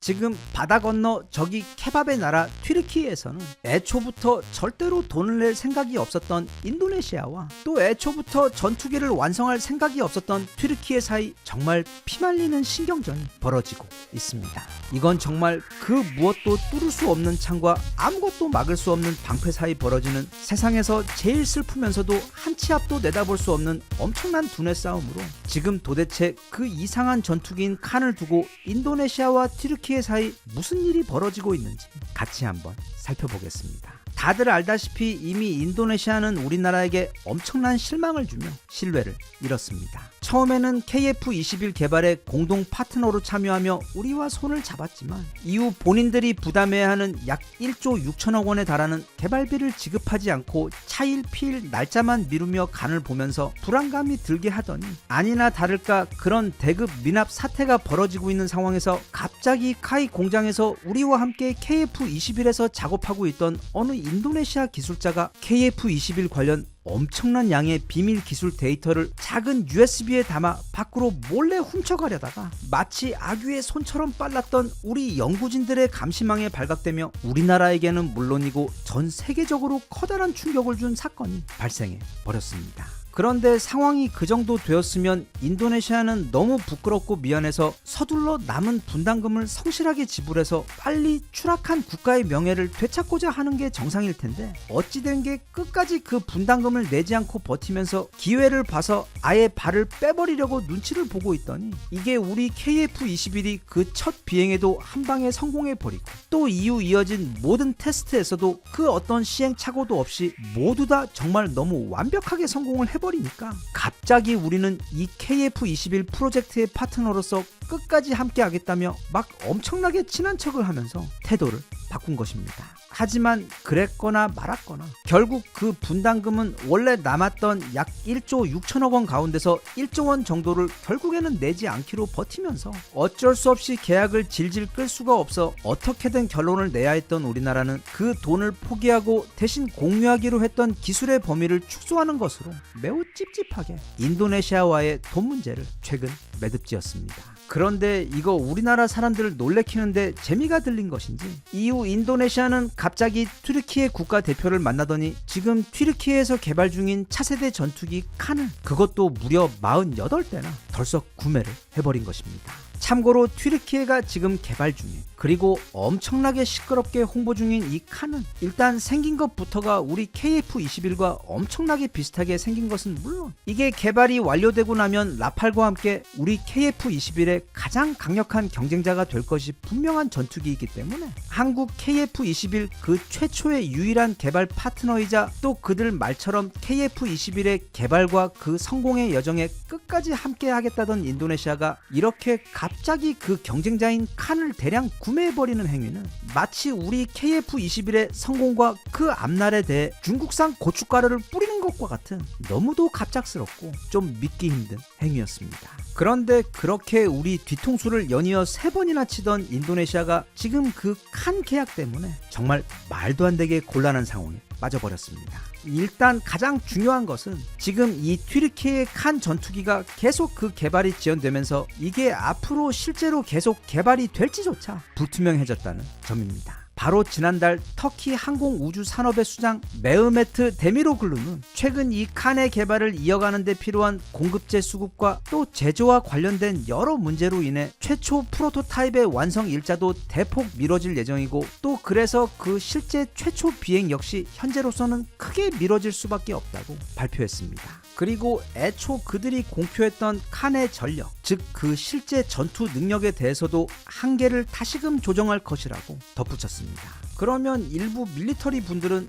지금 바다 건너 저기 케밥의 나라 튀르키예에서는 애초부터 절대로 돈을 낼 생각이 없었던 인도네시아와 또 애초부터 전투기를 완성할 생각이 없었던 튀르키예 사이 정말 피말리는 신경전이 벌어지고 있습니다. 이건 정말 그 무엇도 뚫을 수 없는 창과 아무것도 막을 수 없는 방패 사이 벌어지는 세상에서 제일 슬프면서도 한 치 앞도 내다볼 수 없는 엄청난 두뇌 싸움으로, 지금 도대체 그 이상한 전투기인 칸을 두고 인도네시아와 튀르키예 사이 무슨 일이 벌어지고 있는지 같이 한번 살펴보겠습니다. 다들 알다시피 이미 인도네시아는 우리나라에게 엄청난 실망을 주며 신뢰를 잃었습니다. 처음에는 KF-21 개발에 공동 파트너로 참여하며 우리와 손을 잡았지만 이후 본인들이 부담해야 하는 약 1조 6천억 원에 달하는 개발비를 지급하지 않고 차일 피일 날짜만 미루며 간을 보면서 불안감이 들게 하더니 아니나 다를까 그런 대급 미납 사태가 벌어지고 있는 상황에서 갑자기 카이 공장에서 우리와 함께 KF-21에서 작업하고 있던 어느 인도네시아 기술자가 KF-21 관련 엄청난 양의 비밀 기술 데이터를 작은 USB에 담아 밖으로 몰래 훔쳐가려다가 마치 아귀의 손처럼 빨랐던 우리 연구진들의 감시망에 발각되며 우리나라에게는 물론이고 전 세계적으로 커다란 충격을 준 사건이 발생해 버렸습니다. 그런데 상황이 그 정도 되었으면 인도네시아는 너무 부끄럽고 미안해서 서둘러 남은 분담금을 성실하게 지불해서 빨리 추락한 국가의 명예를 되찾고자 하는 게 정상일 텐데 어찌 된 게 끝까지 그 분담금을 내지 않고 버티면서 기회를 봐서 아예 발을 빼버리려고 눈치를 보고 있더니 이게 우리 KF-21이 그 첫 비행에도 한 방에 성공해버리고 또 이후 이어진 모든 테스트에서도 그 어떤 시행착오도 없이 모두 다 정말 너무 완벽하게 성공을 해버리니까 갑자기 우리는 이 KF-21 프로젝트의 파트너로서 끝까지 함께 하겠다며 막 엄청나게 친한 척을 하면서 태도를 바꾼 것입니다. 하지만 그랬거나 말았거나 결국 그 분담금은 원래 남았던 약 1조 6천억 원 가운데서 1조 원 정도를 결국에는 내지 않기로 버티면서 어쩔 수 없이 계약을 질질 끌 수가 없어 어떻게든 결론을 내야 했던 우리나라는 그 돈을 포기하고 대신 공유하기로 했던 기술의 범위를 축소하는 것으로 매우 찝찝하게 인도네시아와의 돈 문제를 최근 매듭지었습니다. 그런데 이거 우리나라 사람들을 놀래키는데 재미가 들린 것인지 이후 인도네시아는 갑자기 튀르키예 국가대표를 만나더니 지금 튀르키예에서 개발 중인 차세대 전투기 칸을 그것도 무려 48대나 덜썩 구매를 해버린 것입니다. 참고로 튀르키예가 지금 개발 중에 그리고 엄청나게 시끄럽게 홍보 중인 이 칸은 일단 생긴 것부터가 우리 KF-21과 엄청나게 비슷하게 생긴 것은 물론 이게 개발이 완료되고 나면 라팔과 함께 우리 KF-21의 가장 강력한 경쟁자가 될 것이 분명한 전투기이기 때문에 한국 KF-21 그 최초의 유일한 개발 파트너이자 또 그들 말처럼 KF-21의 개발과 그 성공의 여정에 끝까지 함께 하겠다던 인도네시아가 이렇게 갑자기 그 경쟁자인 칸을 대량 구매해버리는 행위는 마치 우리 KF-21의 성공과 그 앞날에 대해 중국산 고춧가루를 뿌리는 것과 같은 너무도 갑작스럽고 좀 믿기 힘든 행위였습니다. 그런데 그렇게 우리 뒤통수를 연이어 3번이나 치던 인도네시아가 지금 그 칸 계약 때문에 정말 말도 안 되게 곤란한 상황에 빠져버렸습니다. 일단 가장 중요한 것은 지금 이 튀르키예의 칸 전투기가 계속 그 개발이 지연되면서 이게 앞으로 실제로 계속 개발이 될지조차 불투명해졌다는 점입니다. 바로 지난달 터키 항공우주산업의 수장 메흐메트 데미로글루는 최근 이 칸의 개발을 이어가는 데 필요한 공급재 수급과 또 제조와 관련된 여러 문제로 인해 최초 프로토타입의 완성 일자도 대폭 미뤄질 예정이고 또 그래서 그 실제 최초 비행 역시 현재로서는 크게 미뤄질 수밖에 없다고 발표했습니다. 그리고 애초 그들이 공표했던 칸의 전력, 즉 그 실제 전투 능력에 대해서도 한계를 다시금 조정할 것이라고 덧붙였습니다. 그러면 일부 밀리터리 분들은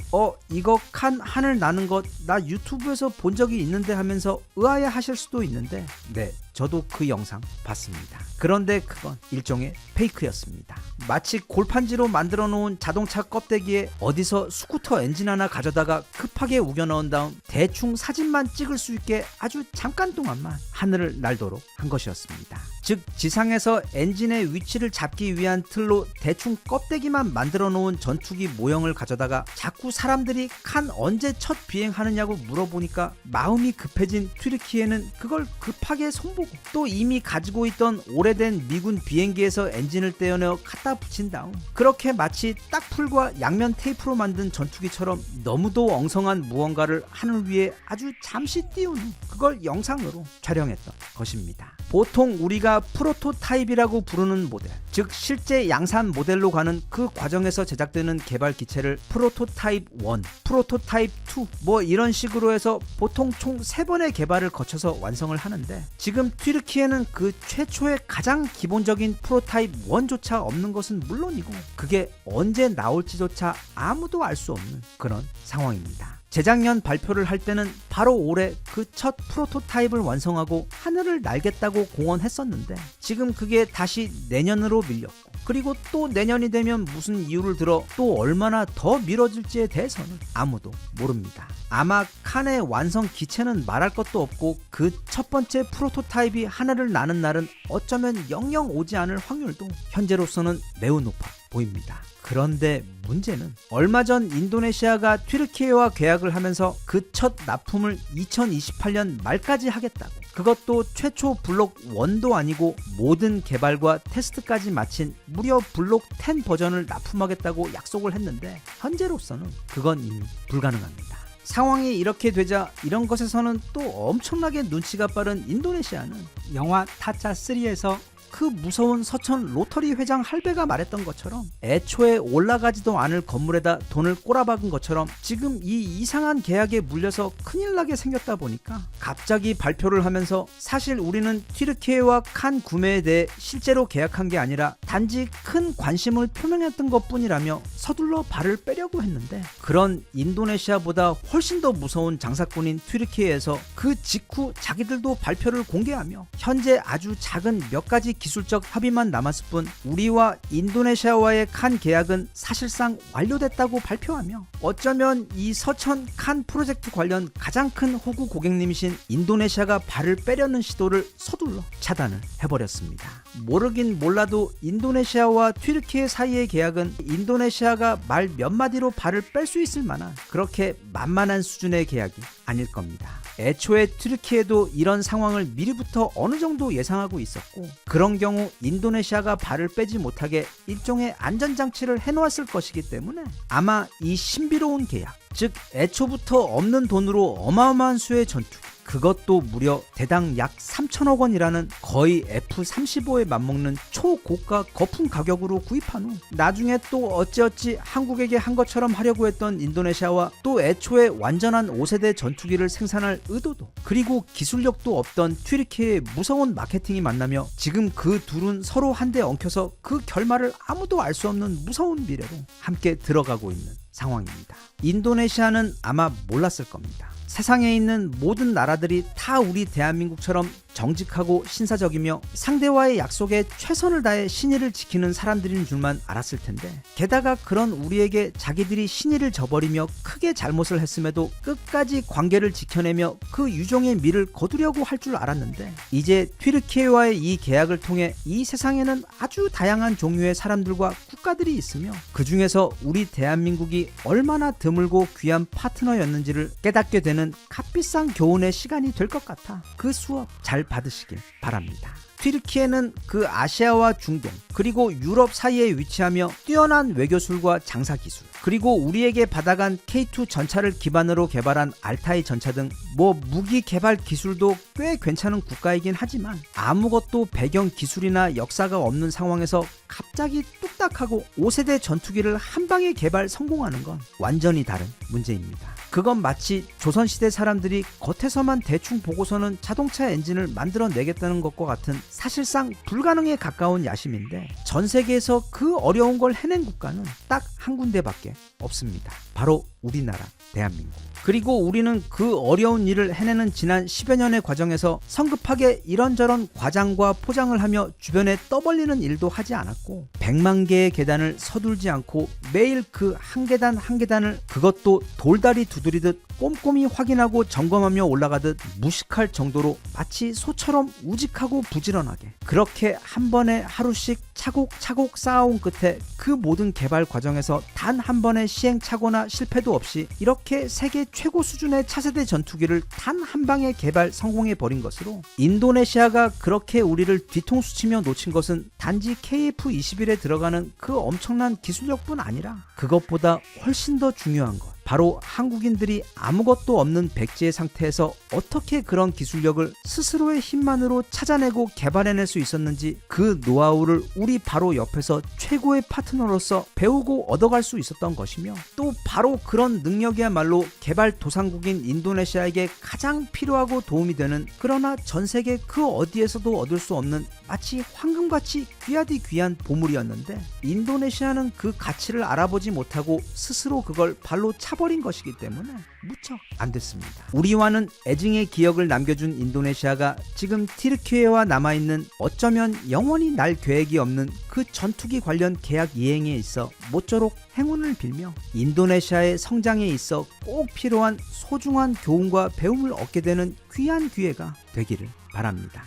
이거 칸 하늘 나는 것 나 유튜브에서 본 적이 있는데 하면서 의아해 하실 수도 있는데 네, 저도 그 영상 봤습니다. 그런데 그건 일종의 페이크였습니다. 마치 골판지로 만들어 놓은 자동차 껍데기에 어디서 스쿠터 엔진 하나 가져다가 급하게 우겨 넣은 다음 대충 사진만 찍을 수 있게 아주 잠깐 동안만 하늘을 날도록 한 것이었습니다. 즉 지상에서 엔진의 위치를 잡기 위한 틀로 대충 껍데기만 만들어 놓은 전투기 모형을 가져다가 자꾸 사람들이 칸 언제 첫 비행하느냐고 물어보니까 마음이 급해진 튀르키예는 그걸 급하게 손보고 또 이미 가지고 있던 오래된 미군 비행기에서 엔진을 떼어내어 갖다 붙인 다음 그렇게 마치 딱풀과 양면 테이프로 만든 전투기처럼 너무도 엉성한 무언가를 하늘 위에 아주 잠시 띄운 후 그걸 영상으로 촬영했던 것입니다. 보통 우리가 프로토타입이라고 부르는 모델, 즉 실제 양산 모델로 가는 그 과정에서 제작되는 개발 기체를 프로토타입 1, 프로토타입 2 뭐 이런 식으로 해서 보통 총 3번의 개발을 거쳐서 완성을 하는데 지금 튀르키예는 그 최초의 가장 기본적인 프로타입 1조차 없는 것은 물론이고 그게 언제 나올지조차 아무도 알 수 없는 그런 상황입니다. 재작년 발표를 할 때는 바로 올해 그 첫 프로토타입을 완성하고 하늘을 날겠다고 공언했었는데 지금 그게 다시 내년으로 밀렸고, 그리고 또 내년이 되면 무슨 이유를 들어 또 얼마나 더 미뤄질지에 대해서는 아무도 모릅니다. 아마 칸의 완성 기체는 말할 것도 없고 그 첫 번째 프로토타입이 하늘을 나는 날은 어쩌면 영영 오지 않을 확률도 현재로서는 매우 높아 보입니다. 그런데 문제는 얼마 전 인도네시아가 튀르키예와 계약을 하면서 그 첫 납품을 2028년 말까지 하겠다고, 그것도 최초 블록 1도 아니고 모든 개발과 테스트까지 마친 무려 블록 10 버전을 납품하겠다고 약속을 했는데 현재로서는 그건 이미 불가능합니다. 상황이 이렇게 되자 이런 것에서는 또 엄청나게 눈치가 빠른 인도네시아는 영화 타짜3에서 그 무서운 서천 로터리 회장 할배가 말했던 것처럼 애초에 올라가지도 않을 건물에다 돈을 꼬라박은 것처럼 지금 이 이상한 계약에 물려서 큰일 나게 생겼다 보니까 갑자기 발표를 하면서 사실 우리는 튀르키예와 칸 구매에 대해 실제로 계약한 게 아니라 단지 큰 관심을 표명했던 것뿐이라며 서둘러 발을 빼려고 했는데, 그런 인도네시아보다 훨씬 더 무서운 장사꾼인 튀르키예에서 그 직후 자기들도 발표를 공개하며 현재 아주 작은 몇 가지 기술적 협의만 남았을 뿐 우리와 인도네시아와의 칸 계약은 사실상 완료됐다고 발표하며, 어쩌면 이 서천 칸 프로젝트 관련 가장 큰 호구 고객님이신 인도네시아가 발을 빼려는 시도를 서둘러 차단을 해버렸습니다. 모르긴 몰라도 인도네시아와 튀르키예 사이의 계약은 인도네시아가 말 몇 마디로 발을 뺄 수 있을 만한 그렇게 만만한 수준의 계약이 아닐 겁니다. 애초에 튀르키예도 이런 상황을 미리부터 어느 정도 예상하고 있었고, 그런 경우 인도네시아가 발을 빼지 못하게 일종의 안전장치를 해놓았을 것이기 때문에 아마 이 신비로운 계약, 즉 애초부터 없는 돈으로 어마어마한 수의 전투기, 그것도 무려 대당 약 3천억 원이라는 거의 F-35에 맞먹는 초고가 거품 가격으로 구입한 후 나중에 또 어찌어찌 한국에게 한 것처럼 하려고 했던 인도네시아와 또 애초에 완전한 5세대 전투기를 생산할 의도도 그리고 기술력도 없던 튀르키예의 무서운 마케팅이 만나며 지금 그 둘은 서로 한데 엉켜서 그 결말을 아무도 알 수 없는 무서운 미래로 함께 들어가고 있는 상황입니다. 인도네시아는 아마 몰랐을 겁니다. 세상에 있는 모든 나라들이 다 우리 대한민국처럼 정직하고 신사적이며 상대와의 약속에 최선을 다해 신의를 지키는 사람들인 줄만 알았을 텐데, 게다가 그런 우리에게 자기들이 신의를 저버리며 크게 잘못을 했음에도 끝까지 관계를 지켜내며 그 유종의 미를 거두려고 할 줄 알았는데, 이제 튀르키예와의 이 계약을 통해 이 세상에는 아주 다양한 종류의 사람들과 국가들이 있으며 그 중에서 우리 대한민국이 얼마나 드물고 귀한 파트너였는지를 깨닫게 되는 값비싼 교훈의 시간이 될 것 같아 그 수업 잘 받으시길 바랍니다. 튀르키예는 그 아시아와 중동 그리고 유럽 사이에 위치하며 뛰어난 외교술과 장사기술, 그리고 우리에게 받아간 K2 전차를 기반으로 개발한 알타이 전차 등 무기 개발 기술도 꽤 괜찮은 국가이긴 하지만 아무것도 배경 기술이나 역사가 없는 상황에서 갑자기 뚝딱하고 5세대 전투기를 한 방에 개발 성공하는 건 완전히 다른 문제입니다. 그건 마치 조선시대 사람들이 겉에서만 대충 보고서는 자동차 엔진을 만들어내겠다는 것과 같은 사실상 불가능에 가까운 야심인데, 전 세계에서 그 어려운 걸 해낸 국가는 딱 한 군데밖에 없습니다. 바로 우리나라 대한민국. 그리고 우리는 그 어려운 일을 해내는 지난 10여 년의 과정에서 성급하게 이런저런 과장과 포장을 하며 주변에 떠벌리는 일도 하지 않았고, 100만 개의 계단을 서둘지 않고 매일 그 한 계단 한 계단을 그것도 돌다리 두드리듯 꼼꼼히 확인하고 점검하며 올라가듯 무식할 정도로 마치 소처럼 우직하고 부지런하게 그렇게 한 번에 하루씩 차곡차곡 쌓아온 끝에 그 모든 개발 과정에서 단 한 번의 시행착오나 실패도 없이 이렇게 세계 최고 수준의 차세대 전투기를 단 한 방에 개발 성공해버린 것으로, 인도네시아가 그렇게 우리를 뒤통수치며 놓친 것은 단지 KF-21에 들어가는 그 엄청난 기술력뿐 아니라 그것보다 훨씬 더 중요한 것, 바로 한국인들이 아무것도 없는 백지의 상태에서 어떻게 그런 기술력을 스스로의 힘만으로 찾아내고 개발해낼 수 있었는지 그 노하우를 우리 바로 옆에서 최고의 파트너로서 배우고 얻어갈 수 있었던 것이며, 또 바로 그런 능력이야말로 개발 도상국인 인도네시아에게 가장 필요하고 도움이 되는, 그러나 전 세계 그 어디에서도 얻을 수 없는 마치 황금같이 귀하디 귀한 보물이었는데 인도네시아는 그 가치를 알아보지 못하고 스스로 그걸 발로 차버린 것이기 때문에 무척 안 됐습니다. 우리와는 애증의 기억을 남겨준 인도네시아가 지금 티르키예와 남아있는 어쩌면 영원히 날 계획이 없는 그 전투기 관련 계약 이행에 있어 모쪼록 행운을 빌며 인도네시아의 성장에 있어 꼭 필요한 소중한 교훈과 배움을 얻게 되는 귀한 기회가 되기를 바랍니다.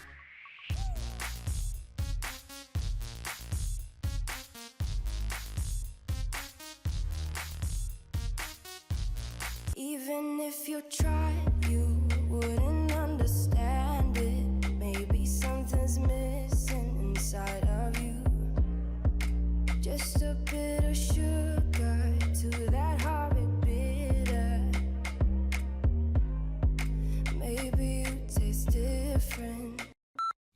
Even if you tried, you wouldn't understand it. Maybe something's missing inside of you. Just a bit of sugar to that horrid bitter. Maybe you taste different.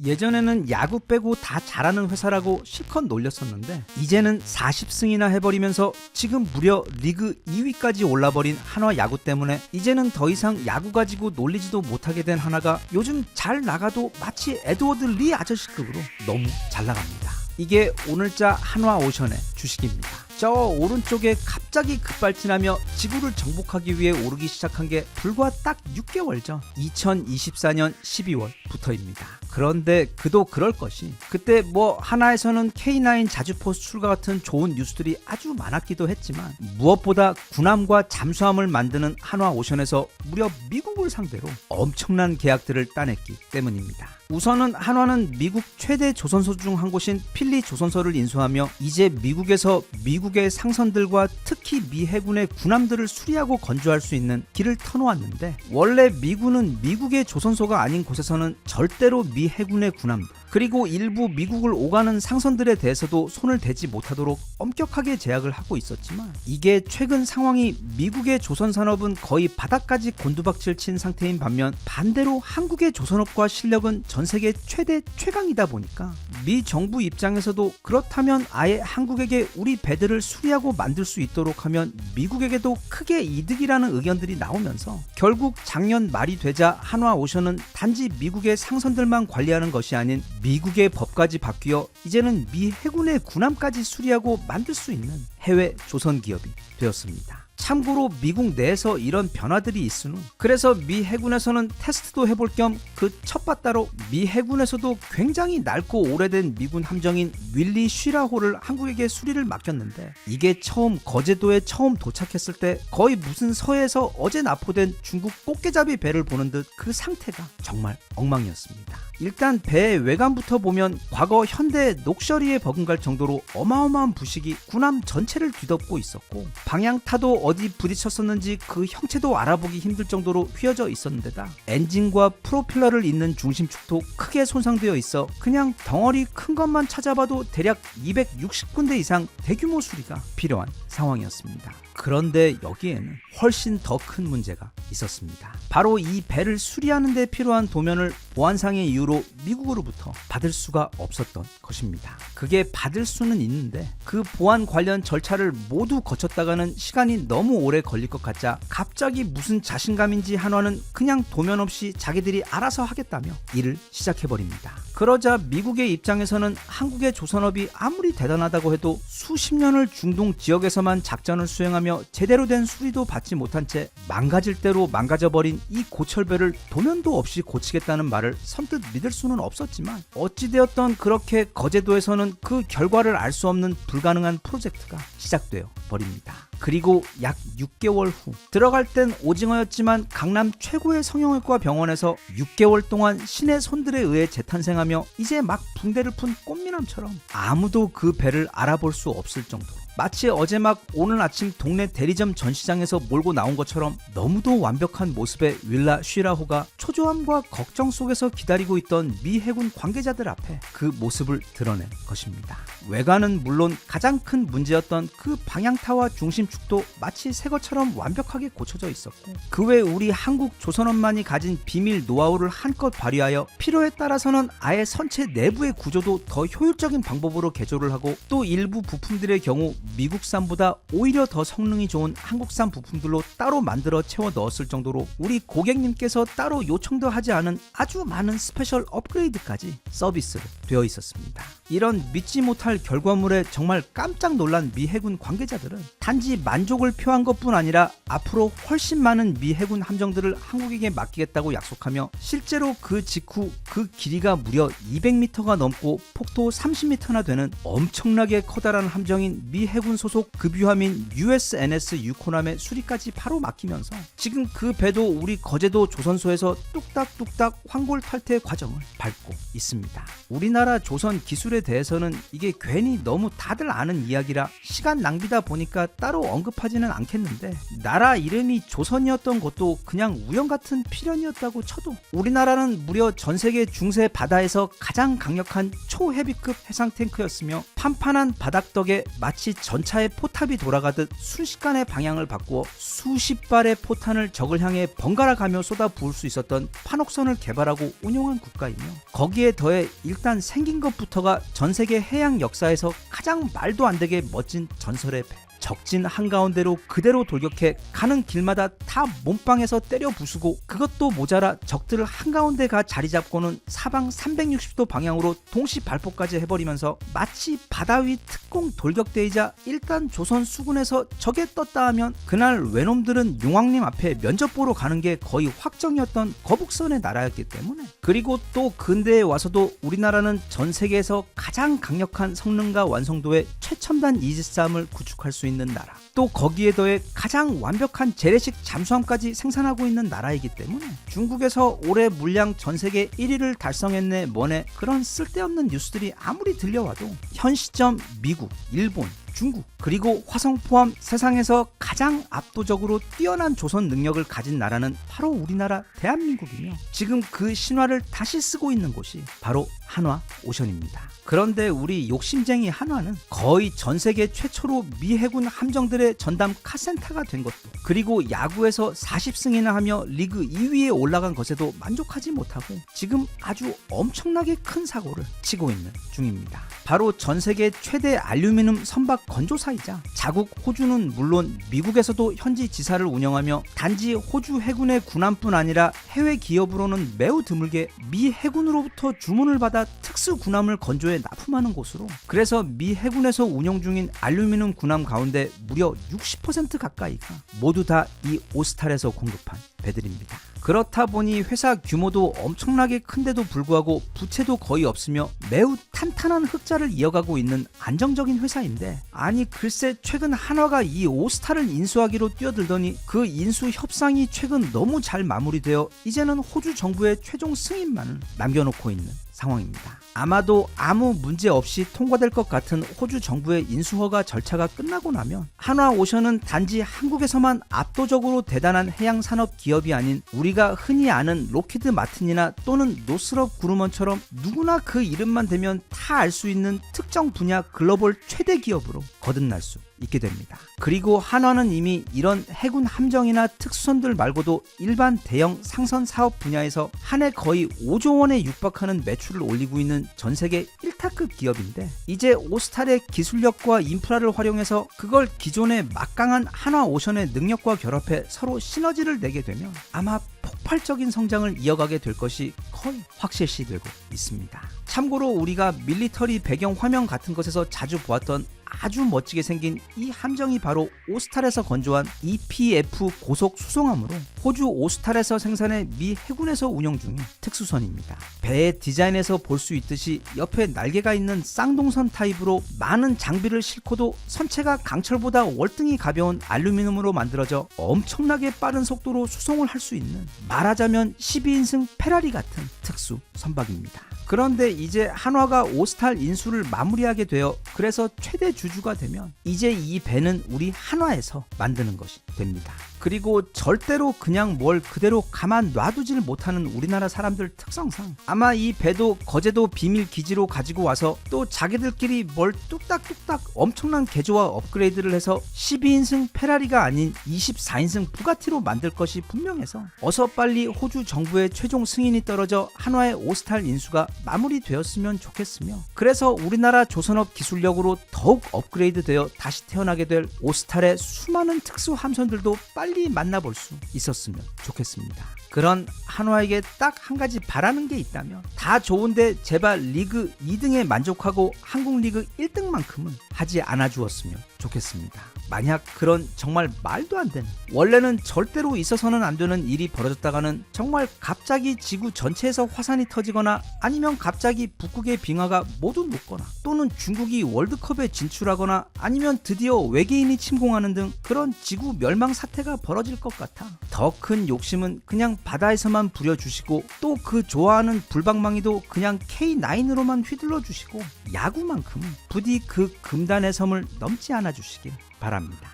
예전에는 야구 빼고 다 잘하는 회사라고 실컷 놀렸었는데 이제는 40승이나 해버리면서 지금 무려 리그 2위까지 올라버린 한화 야구 때문에 이제는 더 이상 야구 가지고 놀리지도 못하게 된 하나가 요즘 잘 나가도 마치 에드워드 리 아저씨급으로 너무 잘 나갑니다. 이게 오늘자 한화오션의 주식입니다. 저 오른쪽에 갑자기 급발진하며 지구를 정복하기 위해 오르기 시작한 게 불과 딱 6개월 전 2024년 12월부터입니다. 그런데 그도 그럴 것이 그때 하나에서는 K9 자주포 수출과 같은 좋은 뉴스들이 아주 많았기도 했지만 무엇보다 군함과 잠수함을 만드는 한화오션에서 무려 미국을 상대로 엄청난 계약들을 따냈기 때문입니다. 우선은 한화는 미국 최대 조선소 중 한 곳인 필리 조선소를 인수하며 이제 미국에서 미국의 상선들과 특히 미 해군의 군함들을 수리하고 건조할 수 있는 길을 터놓았는데 원래 미군은 미국의 조선소가 아닌 곳에서는 절대로 미 해군의 군함들 그리고 일부 미국을 오가는 상선들에 대해서도 손을 대지 못하도록 엄격하게 제약을 하고 있었지만 이게 최근 상황이 미국의 조선산업은 거의 바닥까지 곤두박질 친 상태인 반면 반대로 한국의 조선업과 실력은 전 세계 최대 최강이다 보니까 미 정부 입장에서도 그렇다면 아예 한국에게 우리 배들을 수리하고 만들 수 있도록 하면 미국에게도 크게 이득이라는 의견들이 나오면서 결국 작년 말이 되자 한화오션은 단지 미국의 상선들만 관리하는 것이 아닌 미국의 법까지 바뀌어 이제는 미 해군의 군함까지 수리하고 만들 수 있는 해외 조선 기업이 되었습니다. 참고로 미국 내에서 이런 변화들이 있은 후 그래서 미 해군에서는 테스트도 해볼 겸 그 첫바따로 미 해군에서도 굉장히 낡고 오래된 미군 함정인 윌리 쉬라호를 한국에게 수리를 맡겼는데 이게 처음 거제도에 처음 도착했을 때 거의 무슨 서해에서 어제 납포된 중국 꽃게잡이 배를 보는 듯 그 상태가 정말 엉망이었습니다. 일단 배의 외관부터 보면 과거 현대 녹셔리에 버금갈 정도로 어마어마한 부식이 군함 전체를 뒤덮고 있었고 방향타도 어디 부딪혔었는지 그 형체도 알아보기 힘들 정도로 휘어져 있었는데다 엔진과 프로펠러를 잇는 중심축도 크게 손상되어 있어 그냥 덩어리 큰 것만 찾아봐도 대략 260군데 이상 대규모 수리가 필요한 상황이었습니다. 그런데 여기에는 훨씬 더 큰 문제가 있었습니다. 바로 이 배를 수리하는 데 필요한 도면을 보안상의 이유로 미국으로부터 받을 수가 없었던 것입니다. 그게 받을 수는 있는데 그 보안 관련 절차를 모두 거쳤다가는 시간이 너무 오래 걸릴 것 같자 갑자기 무슨 자신감인지 한화는 그냥 도면 없이 자기들이 알아서 하겠다며 일을 시작해버립니다. 그러자 미국의 입장에서는 한국의 조선업이 아무리 대단하다고 해도 수십 년을 중동 지역에서만 작전을 수행하며 제대로 된 수리도 받지 못한 채 망가질 대로 망가져버린 이 고철배를 도면도 없이 고치겠다는 말을 선뜻 믿을 수는 없었지만 어찌되었던 그렇게 거제도에서는 그 결과를 알 수 없는 불가능한 프로젝트가 시작되어 버립니다. 그리고 약 6개월 후 들어갈 땐 오징어였지만 강남 최고의 성형외과 병원에서 6개월 동안 신의 손들에 의해 재탄생하며 이제 막 붕대를 푼 꽃미남처럼 아무도 그 배를 알아볼 수 없을 정도로 마치 어제 막 오늘 아침 동네 대리점 전시장에서 몰고 나온 것처럼 너무도 완벽한 모습의 윌라 쉬라호가 초조함과 걱정 속에서 기다리고 있던 미 해군 관계자들 앞에 그 모습을 드러낸 것입니다. 외관은 물론 가장 큰 문제였던 그 방향타와 중심축도 마치 새 것처럼 완벽하게 고쳐져 있었고 그 외 우리 한국 조선업만이 가진 비밀 노하우를 한껏 발휘하여 필요에 따라서는 아예 선체 내부의 구조도 더 효율적인 방법으로 개조를 하고 또 일부 부품들의 경우 미국산보다 오히려 더 성능이 좋은 한국산 부품들로 따로 만들어 채워 넣었을 정도로 우리 고객님께서 따로 요청도 하지 않은 아주 많은 스페셜 업그레이드까지 서비스로 되어 있었습니다. 이런 믿지 못할 결과물에 정말 깜짝 놀란 미 해군 관계자들은 단지 만족을 표한 것뿐 아니라 앞으로 훨씬 많은 미 해군 함정들을 한국에게 맡기겠다고 약속하며 실제로 그 직후 그 길이가 무려 200m가 넘고 폭도 30m나 되는 엄청나게 커다란 함정인 미 해군 소속 급유함인 USNS 유코남의 수리까지 바로 맡기면서 지금 그 배도 우리 거제도 조선소에서 뚝딱뚝딱 황골 탈퇴 과정을 밟고 있습니다. 우리나라 조선 기술에 대해서는 이게 괜히 너무 다들 아는 이야기라 시간 낭비다 보니까 따로 언급하지는 않겠는데 나라 이름이 조선이었던 것도 그냥 우연 같은 필연이었다고 쳐도 우리나라는 무려 전세계 중세 바다에서 가장 강력한 초헤비급 해상 탱크였으며 판판한 바닥 덕에 마치 전차의 포탑이 돌아가듯 순식간에 방향을 바꾸어 수십 발의 포탄을 적을 향해 번갈아 가며 쏟아 부을 수 있었던 판옥선을 개발하고 운용한 국가이며 거기에 더해 일단 생긴 것부터가 전세계 해양 역사에서 가장 말도 안 되게 멋진 전설의 배. 적진 한가운데로 그대로 돌격해 가는 길마다 다 몸빵에서 때려 부수고 그것도 모자라 적들을 한가운데 가 자리 잡고는 사방 360도 방향으로 동시 발포까지 해버리면서 마치 바다 위 특공 돌격대이자 일단 조선 수군에서 적에 떴다 하면 그날 외놈들은 용왕님 앞에 면접 보러 가는 게 거의 확정이었던 거북선의 나라였기 때문에 그리고 또 근대에 와서도 우리나라는 전 세계에서 가장 강력한 성능과 완성도의 최첨단 이지스함을 구축할 수 있는 나라 또 거기에 더해 가장 완벽한 재래식 잠수함까지 생산하고 있는 나라이기 때문에 중국에서 올해 물량 전세계 1위를 달성했네 뭐네 그런 쓸데없는 뉴스들이 아무리 들려와도 현 시점 미국, 일본, 중국 그리고 화성 포함 세상에서 가장 압도적으로 뛰어난 조선 능력을 가진 나라는 바로 우리나라 대한민국이며 지금 그 신화를 다시 쓰고 있는 곳이 바로 한화오션입니다. 그런데 우리 욕심쟁이 한화는 거의 전세계 최초로 미 해군 함정들의 전담 카센터가 된 것도 그리고 야구에서 40승이나 하며 리그 2위에 올라간 것에도 만족하지 못하고 지금 아주 엄청나게 큰 사고를 치고 있는 중입니다. 바로 전세계 최대 알루미늄 선박 건조사이자 자국 호주는 물론 미국에서도 현지 지사를 운영하며 단지 호주 해군의 군함뿐 아니라 해외 기업으로는 매우 드물게 미 해군으로부터 주문을 받아 특수 군함을 건조해 납품하는 곳으로 그래서 미 해군에서 운영 중인 알루미늄 군함 가운데 무려 60% 가까이가 모두 다 이 오스탈에서 공급한 배들입니다. 그렇다 보니 회사 규모도 엄청나게 큰데도 불구하고 부채도 거의 없으며 매우 탄탄한 흑자를 이어가고 있는 안정적인 회사인데 아니 글쎄 최근 한화가 이 오스타를 인수하기로 뛰어들더니 그 인수 협상이 최근 너무 잘 마무리되어 이제는 호주 정부의 최종 승인만을 남겨놓고 있는 상황입니다. 아마도 아무 문제 없이 통과될 것 같은 호주 정부의 인수허가 절차가 끝나고 나면 한화오션은 단지 한국에서만 압도적으로 대단한 해양산업 기업이 아닌 우리가 흔히 아는 로키드 마틴이나 또는 노스럽 그루먼처럼 누구나 그 이름만 대면 다 알 수 있는 특정 분야 글로벌 최대 기업으로 거듭날 수 있게 됩니다. 그리고 한화는 이미 이런 해군 함정이나 특수선들 말고도 일반 대형 상선 사업 분야에서 한 해 거의 5조 원에 육박하는 매출을 올리고 있는 전 세계 1타급 기업인데 이제 오스탈의 기술력과 인프라를 활용해서 그걸 기존의 막강한 한화오션의 능력과 결합해 서로 시너지를 내게 되면 아마 폭발적인 성장을 이어가게 될 것이 거의 확실시 되고 있습니다. 참고로 우리가 밀리터리 배경 화면 같은 것에서 자주 보았던 아주 멋지게 생긴 이 함정이 바로 오스탈에서 건조한 EPF 고속 수송함으로 호주 오스탈에서 생산해 미 해군에서 운영 중인 특수선입니다. 배의 디자인에서 볼 수 있듯이 옆에 날개가 있는 쌍동선 타입으로 많은 장비를 싣고도 선체가 강철보다 월등히 가벼운 알루미늄으로 만들어져 엄청나게 빠른 속도로 수송을 할 수 있는 말하자면 12인승 페라리 같은 특수 선박입니다. 그런데 이제 한화가 오스탈 인수를 마무리하게 되어 그래서 최대 주주가 되면 이제 이 배는 우리 한화에서 만드는 것이 됩니다. 그리고 절대로 그냥 뭘 그대로 가만 놔두질 못하는 우리나라 사람들 특성상 아마 이 배도 거제도 비밀 기지로 가지고 와서 또 자기들끼리 뭘 뚝딱뚝딱 엄청난 개조와 업그레이드를 해서 12인승 페라리가 아닌 24인승 부가티로 만들 것이 분명해서 어서 빨리 호주 정부의 최종 승인이 떨어져 한화의 오스탈 인수가 마무리되었으면 좋겠으며 그래서 우리나라 조선업 기술력으로 더욱 업그레이드 되어 다시 태어나게 될 오스탈의 수많은 특수 함선들도 빨리 만나볼 수 있었으면 좋겠습니다. 그런 한화에게 딱 한 가지 바라는 게 있다면 다 좋은데 제발 리그 2등에 만족하고 한국 리그 1등만큼은 하지 않아 주었으면 좋겠습니다. 만약 그런 정말 말도 안 되는, 원래는 절대로 있어서는 안 되는 일이 벌어졌다가는 정말 갑자기 지구 전체에서 화산이 터지거나 아니면 갑자기 북극의 빙하가 모두 녹거나 또는 중국이 월드컵에 진출하거나 아니면 드디어 외계인이 침공하는 등 그런 지구 멸망 사태가 벌어질 것 같아 더 큰 욕심은 그냥 바다에서만 부려주시고 또 그 좋아하는 불방망이도 그냥 K9으로만 휘둘러 주시고 야구만큼은 부디 그 금단의 섬을 넘지 않아 주시길 바랍니다.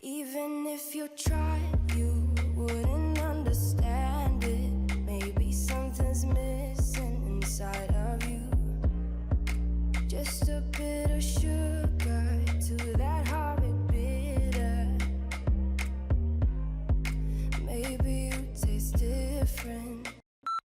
Even if you tried, you wouldn't understand it. Maybe something's missing inside of you. Just a bit of sugar to that horrid bitter. Maybe you taste different.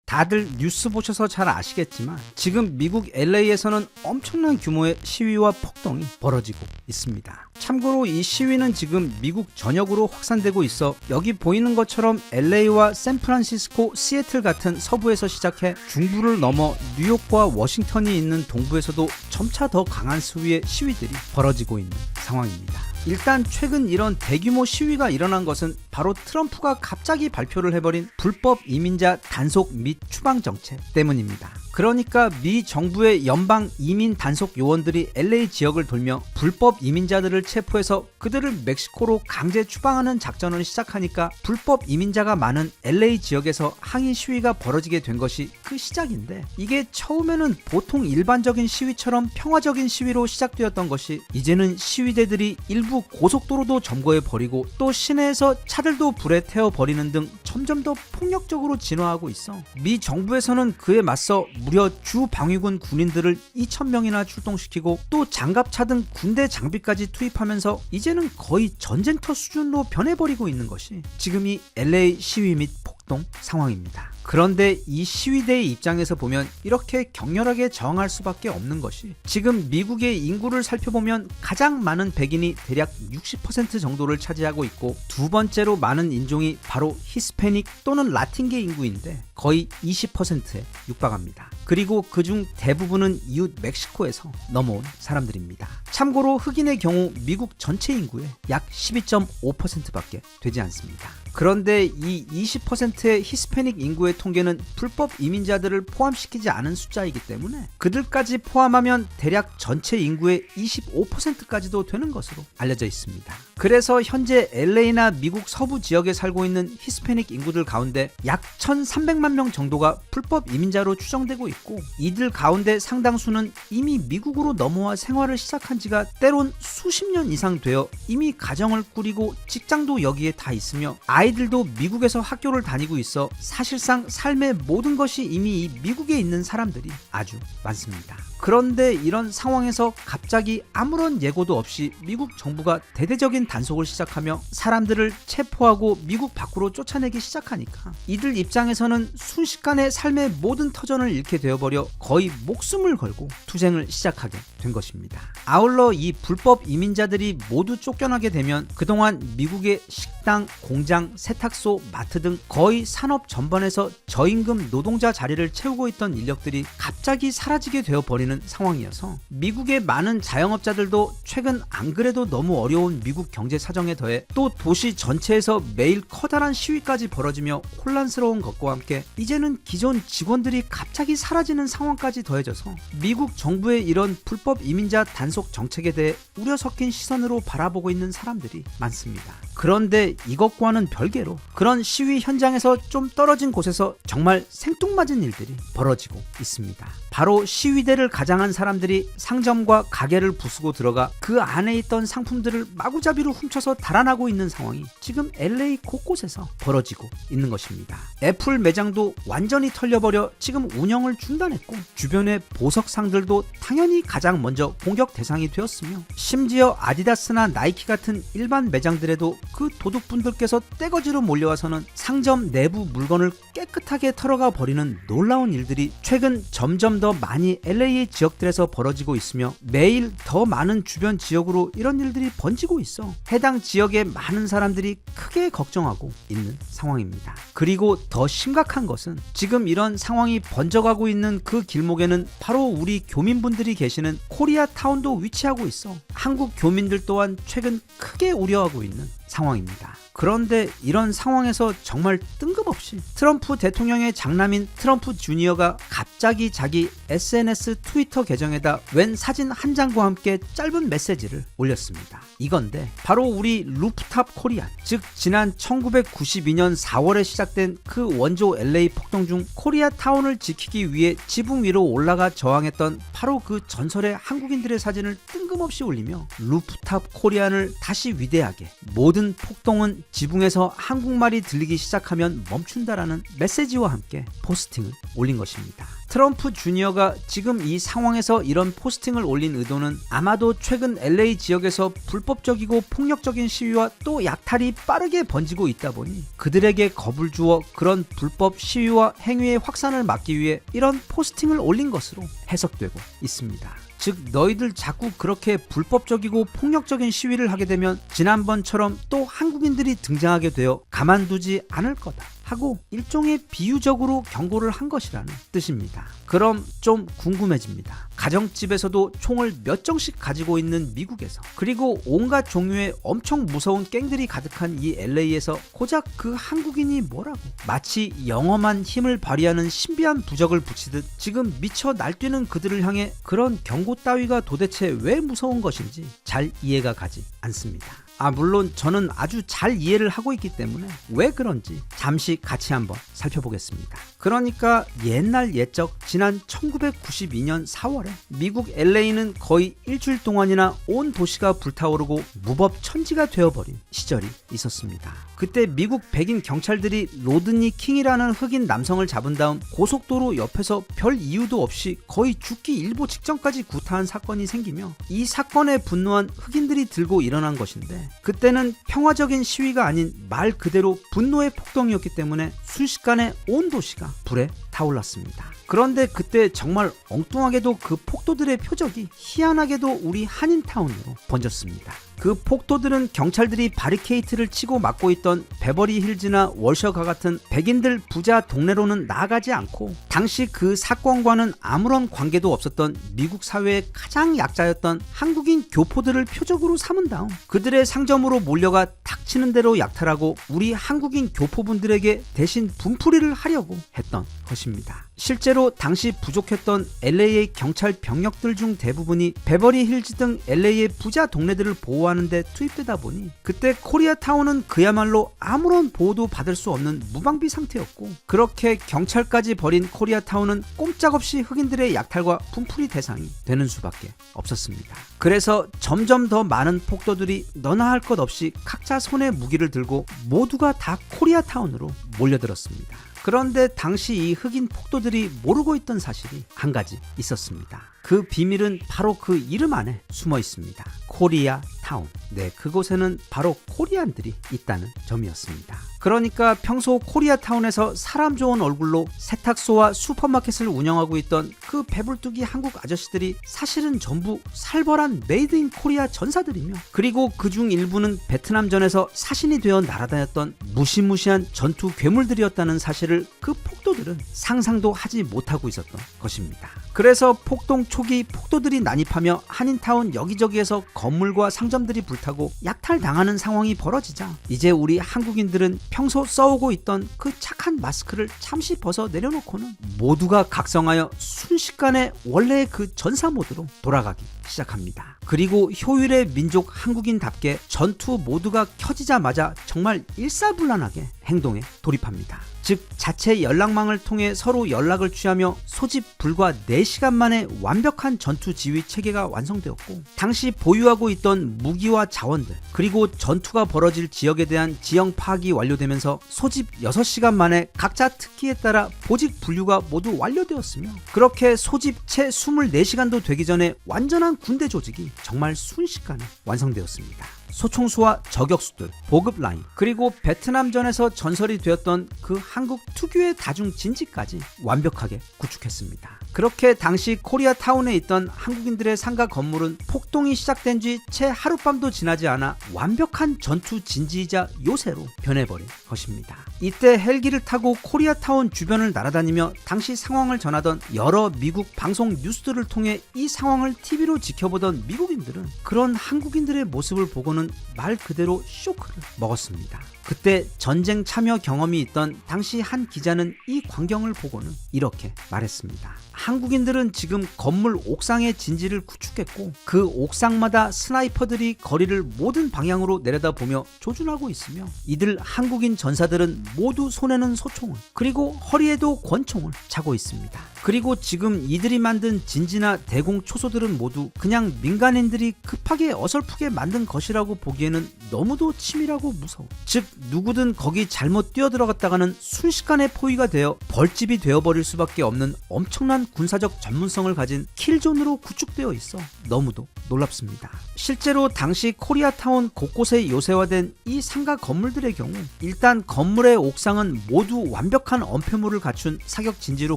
다들 뉴스 보셔서 잘 아시겠지만 지금 미국 LA에서는 엄청난 규모의 시위와 폭동이 벌어지고 있습니다. 참고로 이 시위는 지금 미국 전역으로 확산되고 있어 여기 보이는 것처럼 LA와 샌프란시스코, 시애틀 같은 서부에서 시작해 중부를 넘어 뉴욕과 워싱턴이 있는 동부에서도 점차 더 강한 수위의 시위들이 벌어지고 있는 상황입니다. 일단 최근 이런 대규모 시위가 일어난 것은 바로 트럼프가 갑자기 발표를 해버린 불법 이민자 단속 및 추방 정책 때문입니다. 그러니까 미 정부의 연방 이민 단속 요원들이 LA 지역을 돌며 불법 이민자들을 체포해서 그들을 멕시코로 강제 추방하는 작전을 시작하니까 불법 이민자가 많은 LA 지역에서 항의 시위가 벌어지게 된 것이 그 시작인데, 이게 처음에는 보통 일반적인 시위처럼 평화적인 시위로 시작되었던 것이 이제는 시위대들이 일부 고속도로도 점거해버리고 또 시내에서 차들도 불에 태워버리는 등 점점 더 폭력적으로 진화하고 있어 미 정부에서는 그에 맞서 무려 주 방위군 군인들을 2,000명이나 출동시키고 또 장갑차 등 군대 장비까지 투입하면서 이제는 거의 전쟁터 수준으로 변해버리고 있는 것이 지금 이 LA 시위 및 폭동 상황입니다. 그런데 이 시위대의 입장에서 보면 이렇게 격렬하게 저항할 수밖에 없는 것이 지금 미국의 인구를 살펴보면 가장 많은 백인이 대략 60% 정도를 차지하고 있고 두 번째로 많은 인종이 바로 히스패닉 또는 라틴계 인구인데 거의 20%에 육박합니다. 그리고 그중 대부분은 이웃 멕시코에서 넘어온 사람들입니다. 참고로 흑인의 경우 미국 전체 인구의 약 12.5%밖에 되지 않습니다. 그런데 이 20%의 히스패닉 인구의 통계는 불법 이민자들을 포함시키지 않은 숫자이기 때문에 그들까지 포함하면 대략 전체 인구의 25%까지도 되는 것으로 알려져 있습니다. 그래서 현재 LA나 미국 서부 지역에 살고 있는 히스패닉 인구들 가운데 약 1,300만 명 정도가 불법 이민자로 추정되고 있고 이들 가운데 상당수는 이미 미국으로 넘어와 생활을 시작한 지가 때론 수십 년 이상 되어 이미 가정을 꾸리고 직장도 여기에 다 있으며 아이들도 미국에서 학교를 다니고 있어 사실상 삶의 모든 것이 이미 이 미국에 있는 사람들이 아주 많습니다. 그런데 이런 상황에서 갑자기 아무런 예고도 없이 미국 정부가 대대적인 단속을 시작하며 사람들을 체포하고 미국 밖으로 쫓아내기 시작하니까 이들 입장에서는 순식간에 삶의 모든 터전을 잃게 되어버려 거의 목숨을 걸고 투쟁을 시작하게 된 것입니다. 아울러 이 불법 이민자들이 모두 쫓겨나게 되면 그동안 미국의 식당, 공장, 세탁소, 마트 등 거의 산업 전반에서 저임금 노동자 자리를 채우고 있던 인력들이 갑자기 사라지게 되어버리는 상황이어서 미국의 많은 자영업자들도 최근 안 그래도 너무 어려운 미국 경제 사정에 더해 또 도시 전체에서 매일 커다란 시위까지 벌어지며 혼란스러운 것과 함께 이제는 기존 직원들이 갑자기 사라지는 상황까지 더해져서 미국 정부의 이런 불법 이민자 단속 정책에 대해 우려 섞인 시선으로 바라보고 있는 사람들이 많습니다. 그런데 이것과는 별개로 그런 시위 현장에서 도시에서 좀 떨어진 곳에서 정말 생뚱맞은 일들이 벌어지고 있습니다. 바로 시위대를 가장한 사람들이 상점과 가게를 부수고 들어가 그 안에 있던 상품들을 마구잡이로 훔쳐서 달아나고 있는 상황이 지금 LA 곳곳에서 벌어지고 있는 것입니다. 애플 매장도 완전히 털려버려 지금 운영을 중단했고, 주변의 보석상들도 당연히 가장 먼저 공격 대상이 되었으며, 심지어 아디다스나 나이키 같은 일반 매장들에도 그 도둑분들께서 떼거지로 몰려와서는 상점 내부 물건을 깨끗하게 털어가 버리는 놀라운 일들이 최근 점점 더 많이 LA 지역들에서 벌어지고 있으며, 매일 더 많은 주변 지역으로 이런 일들이 번지고 있어 해당 지역의 많은 사람들이 크게 걱정하고 있는 상황입니다. 그리고 더 심각한 것은 지금 이런 상황이 번져가고 있는 그 길목에는 바로 우리 교민분들이 계시는 코리아타운도 위치하고 있어 한국 교민들 또한 최근 크게 우려하고 있는 상황입니다. 그런데 이런 상황에서 정말 뜬금없이 트럼프 대통령의 장남인 트럼프 주니어가 갑자기 자기 SNS 트위터 계정에다 웬 사진 한 장과 함께 짧은 메시지를 올렸습니다. 이건데 바로 우리 루프탑 코리안, 즉 지난 1992년 4월에 시작된 그 원조 LA 폭동 중 코리아타운을 지키기 위해 지붕 위로 올라가 저항했던 바로 그 전설의 한국인들의 사진을 뜬금없이 올리며 루프탑 코리안을 다시 위대하게, 모든 폭동은 지붕에서 한국말이 들리기 시작하면 멈춘다라는 메시지와 함께 포스팅을 올린 것입니다. 트럼프 주니어가 지금 이 상황에서 이런 포스팅을 올린 의도는 아마도 최근 LA 지역에서 불법적이고 폭력적인 시위와 또 약탈이 빠르게 번지고 있다 보니 그들에게 겁을 주어 그런 불법 시위와 행위의 확산을 막기 위해 이런 포스팅을 올린 것으로 해석되고 있습니다. 즉, 너희들 자꾸 그렇게 불법적이고 폭력적인 시위를 하게 되면 지난번처럼 또 한국인들이 등장하게 되어 가만두지 않을 거다 하고 일종의 비유적으로 경고를 한 것이라는 뜻입니다. 그럼 좀 궁금해집니다. 가정집에서도 총을 몇 정씩 가지고 있는 미국에서, 그리고 온갖 종류의 엄청 무서운 갱들이 가득한 이 LA에서 고작 그 한국인이 뭐라고 마치 영험한 힘을 발휘하는 신비한 부적을 붙이듯 지금 미쳐 날뛰는 그들을 향해 그런 경고 따위가 도대체 왜 무서운 것인지 잘 이해가 가지 않습니다. 물론 저는 아주 잘 이해를 하고 있기 때문에 왜 그런지 잠시 같이 한번 살펴보겠습니다. 그러니까 옛날 옛적 지난 1992년 4월에 미국 LA는 거의 일주일 동안이나 온 도시가 불타오르고 무법천지가 되어버린 시절이 있었습니다. 그때 미국 백인 경찰들이 로드니 킹이라는 흑인 남성을 잡은 다음 고속도로 옆에서 별 이유도 없이 거의 죽기 일보 직전까지 구타한 사건이 생기며, 이 사건에 분노한 흑인들이 들고 일어난 것인데, 그때는 평화적인 시위가 아닌 말 그대로 분노의 폭동이었기 때문에 순식간에 온 도시가 불에 타올랐습니다. 그런데 그때 정말 엉뚱하게도 그 폭도들의 표적이 희한하게도 우리 한인타운으로 번졌습니다. 그 폭도들은 경찰들이 바리케이트를 치고 막고 있던 베버리 힐즈나 월셔가 같은 백인들 부자 동네로는 나아가지 않고, 당시 그 사건과는 아무런 관계도 없었던 미국 사회의 가장 약자였던 한국인 교포들을 표적으로 삼은 다음 그들의 상점으로 몰려가 닥치는 대로 약탈하고 우리 한국인 교포분들에게 대신 분풀이를 하려고 했던 것입니다. 실제로 당시 부족했던 LA의 경찰 병력들 중 대부분이 베버리 힐즈 등 LA의 부자 동네들을 보호하는 데 투입되다 보니 그때 코리아타운은 그야말로 아무런 보호도 받을 수 없는 무방비 상태였고, 그렇게 경찰까지 벌인 코리아타운은 꼼짝없이 흑인들의 약탈과 분풀이 대상이 되는 수밖에 없었습니다. 그래서 점점 더 많은 폭도들이 너나 할 것 없이 각자 손에 무기를 들고 모두가 다 코리아타운으로 몰려들었습니다. 그런데 당시 이 흑인 폭도들이 모르고 있던 사실이 한 가지 있었습니다. 그 비밀은 바로 그 이름 안에 숨어 있습니다. 코리아타운. 네, 그곳에는 바로 코리안들이 있다는 점이었습니다. 그러니까 평소 코리아타운에서 사람 좋은 얼굴로 세탁소와 슈퍼마켓을 운영하고 있던 그 배불뚝이 한국 아저씨들이 사실은 전부 살벌한 메이드 인 코리아 전사들이며, 그리고 그중 일부는 베트남전에서 사신이 되어 날아다녔던 무시무시한 전투 괴물들이었다는 사실을 그 폭도들은 상상도 하지 못하고 있었던 것입니다. 그래서 폭동 초기 폭도들이 난입하며 한인타운 여기저기에서 건물과 상점들이 불타고 약탈당하는 상황이 벌어지자 이제 우리 한국인들은 평소 써오고 있던 그 착한 마스크를 잠시 벗어 내려놓고는 모두가 각성하여 순식간에 원래의 그 전사 모드로 돌아가기 시작합니다. 그리고 효율의 민족 한국인답게 전투 모드가 켜지자마자 정말 일사불란하게 행동에 돌입합니다. 즉 자체 연락망을 통해 서로 연락을 취하며 소집 불과 4시간 만에 완벽한 전투 지휘 체계가 완성되었고, 당시 보유하고 있던 무기와 자원들 그리고 전투가 벌어질 지역에 대한 지형 파악이 완료되면서 소집 6시간 만에 각자 특기에 따라 보직 분류가 모두 완료되었으며, 그렇게 소집 채 24시간도 되기 전에 완전한 군대 조직이 정말 순식간에 완성되었습니다. 소총수와 저격수들, 보급 라인, 그리고 베트남전에서 전설이 되었던 그 한국 특유의 다중 진지까지 완벽하게 구축했습니다. 그렇게 당시 코리아타운에 있던 한국인들의 상가 건물은 폭동이 시작된 지 채 하룻밤도 지나지 않아 완벽한 전투 진지이자 요새로 변해버린 것입니다. 이때 헬기를 타고 코리아타운 주변을 날아다니며 당시 상황을 전하던 여러 미국 방송 뉴스들을 통해 이 상황을 TV로 지켜보던 미국인들은 그런 한국인들의 모습을 보고는 말 그대로 쇼크를 먹었습니다. 그때 전쟁 참여 경험이 있던 당시 한 기자는 이 광경을 보고는 이렇게 말했습니다. 한국인들은 지금 건물 옥상에 진지를 구축했고, 그 옥상마다 스나이퍼들이 거리를 모든 방향으로 내려다보며 조준하고 있으며, 이들 한국인 전사들은 모두 손에는 소총을 그리고 허리에도 권총을 차고 있습니다. 그리고 지금 이들이 만든 진지나 대공 초소들은 모두 그냥 민간인들이 급하게 어설프게 만든 것이라고 보기에는 너무도 치밀하고 무서워. 즉 누구든 거기 잘못 뛰어들어갔다가는 순식간에 포위가 되어 벌집이 되어버릴 수밖에 없는 엄청난 군사적 전문성을 가진 킬존으로 구축되어 있어 너무도 놀랍습니다. 실제로 당시 코리아타운 곳곳에 요새화된 이 상가 건물들의 경우, 일단 건물의 옥상은 모두 완벽한 엄폐물을 갖춘 사격 진지로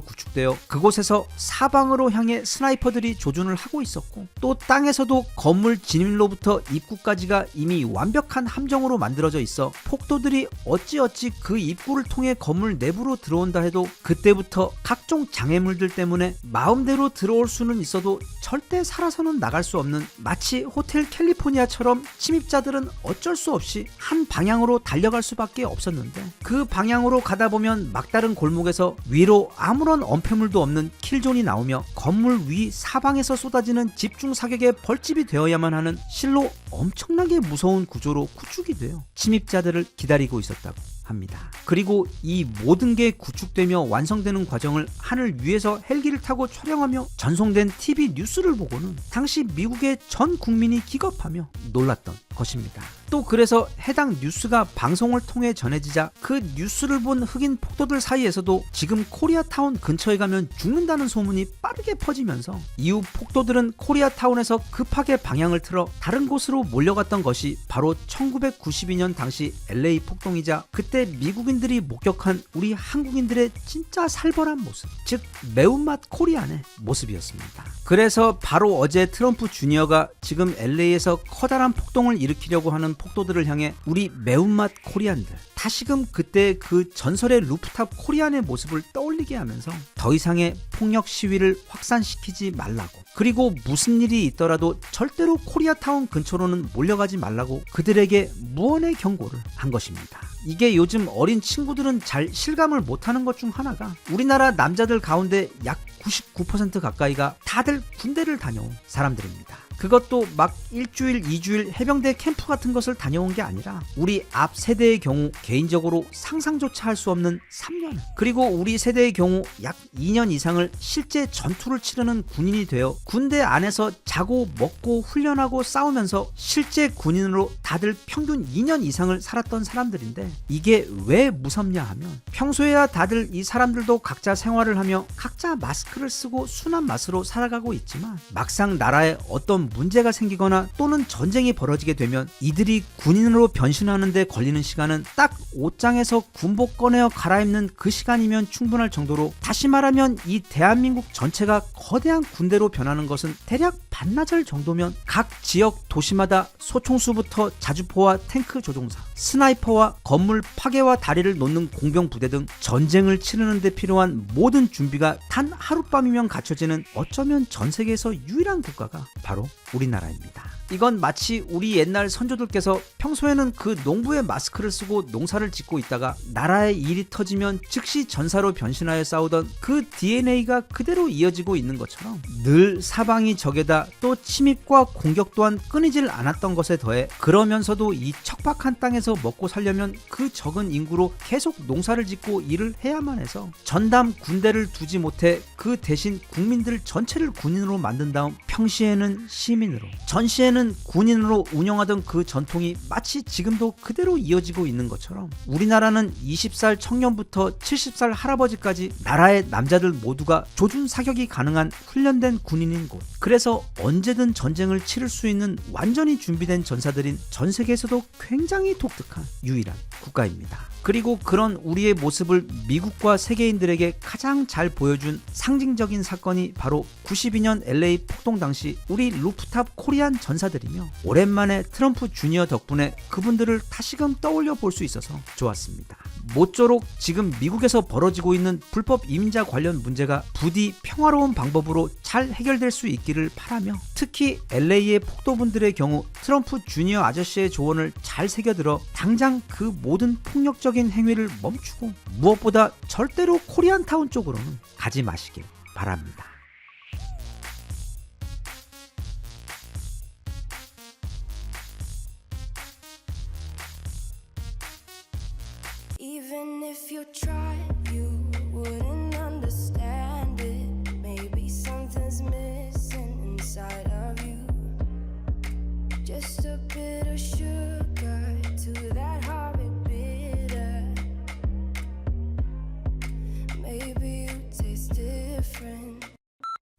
구축되어 그곳에서 사방으로 향해 스나이퍼들이 조준을 하고 있었고, 또 땅에서도 건물 진입로부터 입구까지가 이미 완벽한 함정으로 만들어져 있어 폭도들이 어찌어찌 그 입구를 통해 건물 내부로 들어온다 해도 그때부터 각종 장애물들 때문에 마음대로 들어올 수는 있어도 절대 살아서는 나갈 수 없는, 마치 호텔 캘리포니아처럼 침입자들은 어쩔 수 없이 한 방향으로 달려갈 수밖에 없었는데, 그 방향으로 가다 보면 막다른 골목에서 위로 아무런 엄폐물도 없는 킬존이 나오며 건물 위 사방에서 쏟아지는 집중 사격의 벌집이 되어야만 하는 실로 엄청나게 무서운 구조로 구축이 되어 침입자들을 기다리고 있었다고 합니다. 그리고 이 모든 게 구축되며 완성되는 과정을 하늘 위에서 헬기를 타고 촬영하며 전송된 TV 뉴스를 보고는 당시 미국의 전 국민이 기겁하며 놀랐던 것입니다. 또 그래서 해당 뉴스가 방송을 통해 전해지자 그 뉴스를 본 흑인 폭도들 사이에서도 지금 코리아타운 근처에 가면 죽는다는 소문이 빠르게 퍼지면서 이후 폭도들은 코리아타운에서 급하게 방향을 틀어 다른 곳으로 몰려갔던 것이 바로 1992년 당시 LA 폭동이자 그때 미국인들이 목격한 우리 한국인들의 진짜 살벌한 모습, 즉 매운맛 코리안의 모습이었습니다. 그래서 바로 어제 트럼프 주니어가 지금 LA에서 커다란 폭동을 일으키려고 하는 폭도들을 향해 우리 매운맛 코리안들, 다시금 그때 그 전설의 루프탑 코리안의 모습을 떠올리게 하면서 더 이상의 폭력 시위를 확산시키지 말라고, 그리고 무슨 일이 있더라도 절대로 코리아타운 근처로는 몰려가지 말라고 그들에게 무언의 경고를 한 것입니다. 이게 요즘 어린 친구들은 잘 실감을 못하는 것 중 하나가, 우리나라 남자들 가운데 약 99% 가까이가 다들 군대를 다녀온 사람들입니다. 그것도 막 일주일, 2주일 해병대 캠프 같은 것을 다녀온 게 아니라 우리 앞 세대의 경우 개인적으로 상상조차 할 수 없는 3년, 그리고 우리 세대의 경우 약 2년 이상을 실제 전투를 치르는 군인이 되어 군대 안에서 자고 먹고 훈련하고 싸우면서 실제 군인으로 다들 평균 2년 이상을 살았던 사람들인데, 이게 왜 무섭냐 하면 평소에야 다들 이 사람들도 각자 생활을 하며 각자 마스크를 쓰고 순한 맛으로 살아가고 있지만, 막상 나라에 어떤 문제가 생기거나 또는 전쟁이 벌어지게 되면 이들이 군인으로 변신하는 데 걸리는 시간은 딱 옷장에서 군복 꺼내어 갈아입는 그 시간이면 충분할 정도로, 다시 말하면 이 대한민국 전체가 거대한 군대로 변하는 것은 대략 반나절 정도면 각 지역 도시마다 소총수부터 자주포와 탱크 조종사, 스나이퍼와 건물 파괴와 다리를 놓는 공병 부대 등 전쟁을 치르는 데 필요한 모든 준비가 단 하룻밤이면 갖춰지는 어쩌면 전 세계에서 유일한 국가가 바로 우리나라입니다. 이건 마치 우리 옛날 선조들께서 평소에는 그 농부의 마스크를 쓰고 농사를 짓고 있다가 나라의 일이 터지면 즉시 전사로 변신하여 싸우던 그 DNA가 그대로 이어지고 있는 것처럼 늘 사방이 적에다 또 침입과 공격 또한 끊이질 않았던 것에 더해 그러면서도 이 척박한 땅에서 먹고 살려면 그 적은 인구로 계속 농사를 짓고 일을 해야만 해서 전담 군대를 두지 못해 그 대신 국민들 전체를 군인으로 만든 다음 평시에는 시민으로 전시에는 군인으로 운영하던 그 전통이 마치 지금도 그대로 이어지고 있는 것처럼 우리나라는 20살 청년부터 70살 할아버지까지 나라의 남자들 모두가 조준 사격이 가능한 훈련된 군인인 곳. 그래서 언제든 전쟁을 치를 수 있는 완전히 준비된 전사들인 전 세계에서도 굉장히 독특한 유일한 국가입니다. 그리고 그런 우리의 모습을 미국과 세계인들에게 가장 잘 보여준 상징적인 사건이 바로 92년 LA 폭동 당시 우리 루프탑 코리안 전사들이며 오랜만에 트럼프 주니어 덕분에 그분들을 다시금 떠올려 볼 수 있어서 좋았습니다. 모쪼록 지금 미국에서 벌어지고 있는 불법 이민자 관련 문제가 부디 평화로운 방법으로 잘 해결될 수 있기를 바라며 특히 LA의 폭도분들의 경우 트럼프 주니어 아저씨의 조언을 잘 새겨들어 당장 그 모든 폭력적인 행위를 멈추고 무엇보다 절대로 코리안타운 쪽으로는 가지 마시길 바랍니다. Even if you tried, you wouldn't understand it. Maybe something's missing inside of you. Just a bit of sugar to that horrid bitter. Maybe you taste different.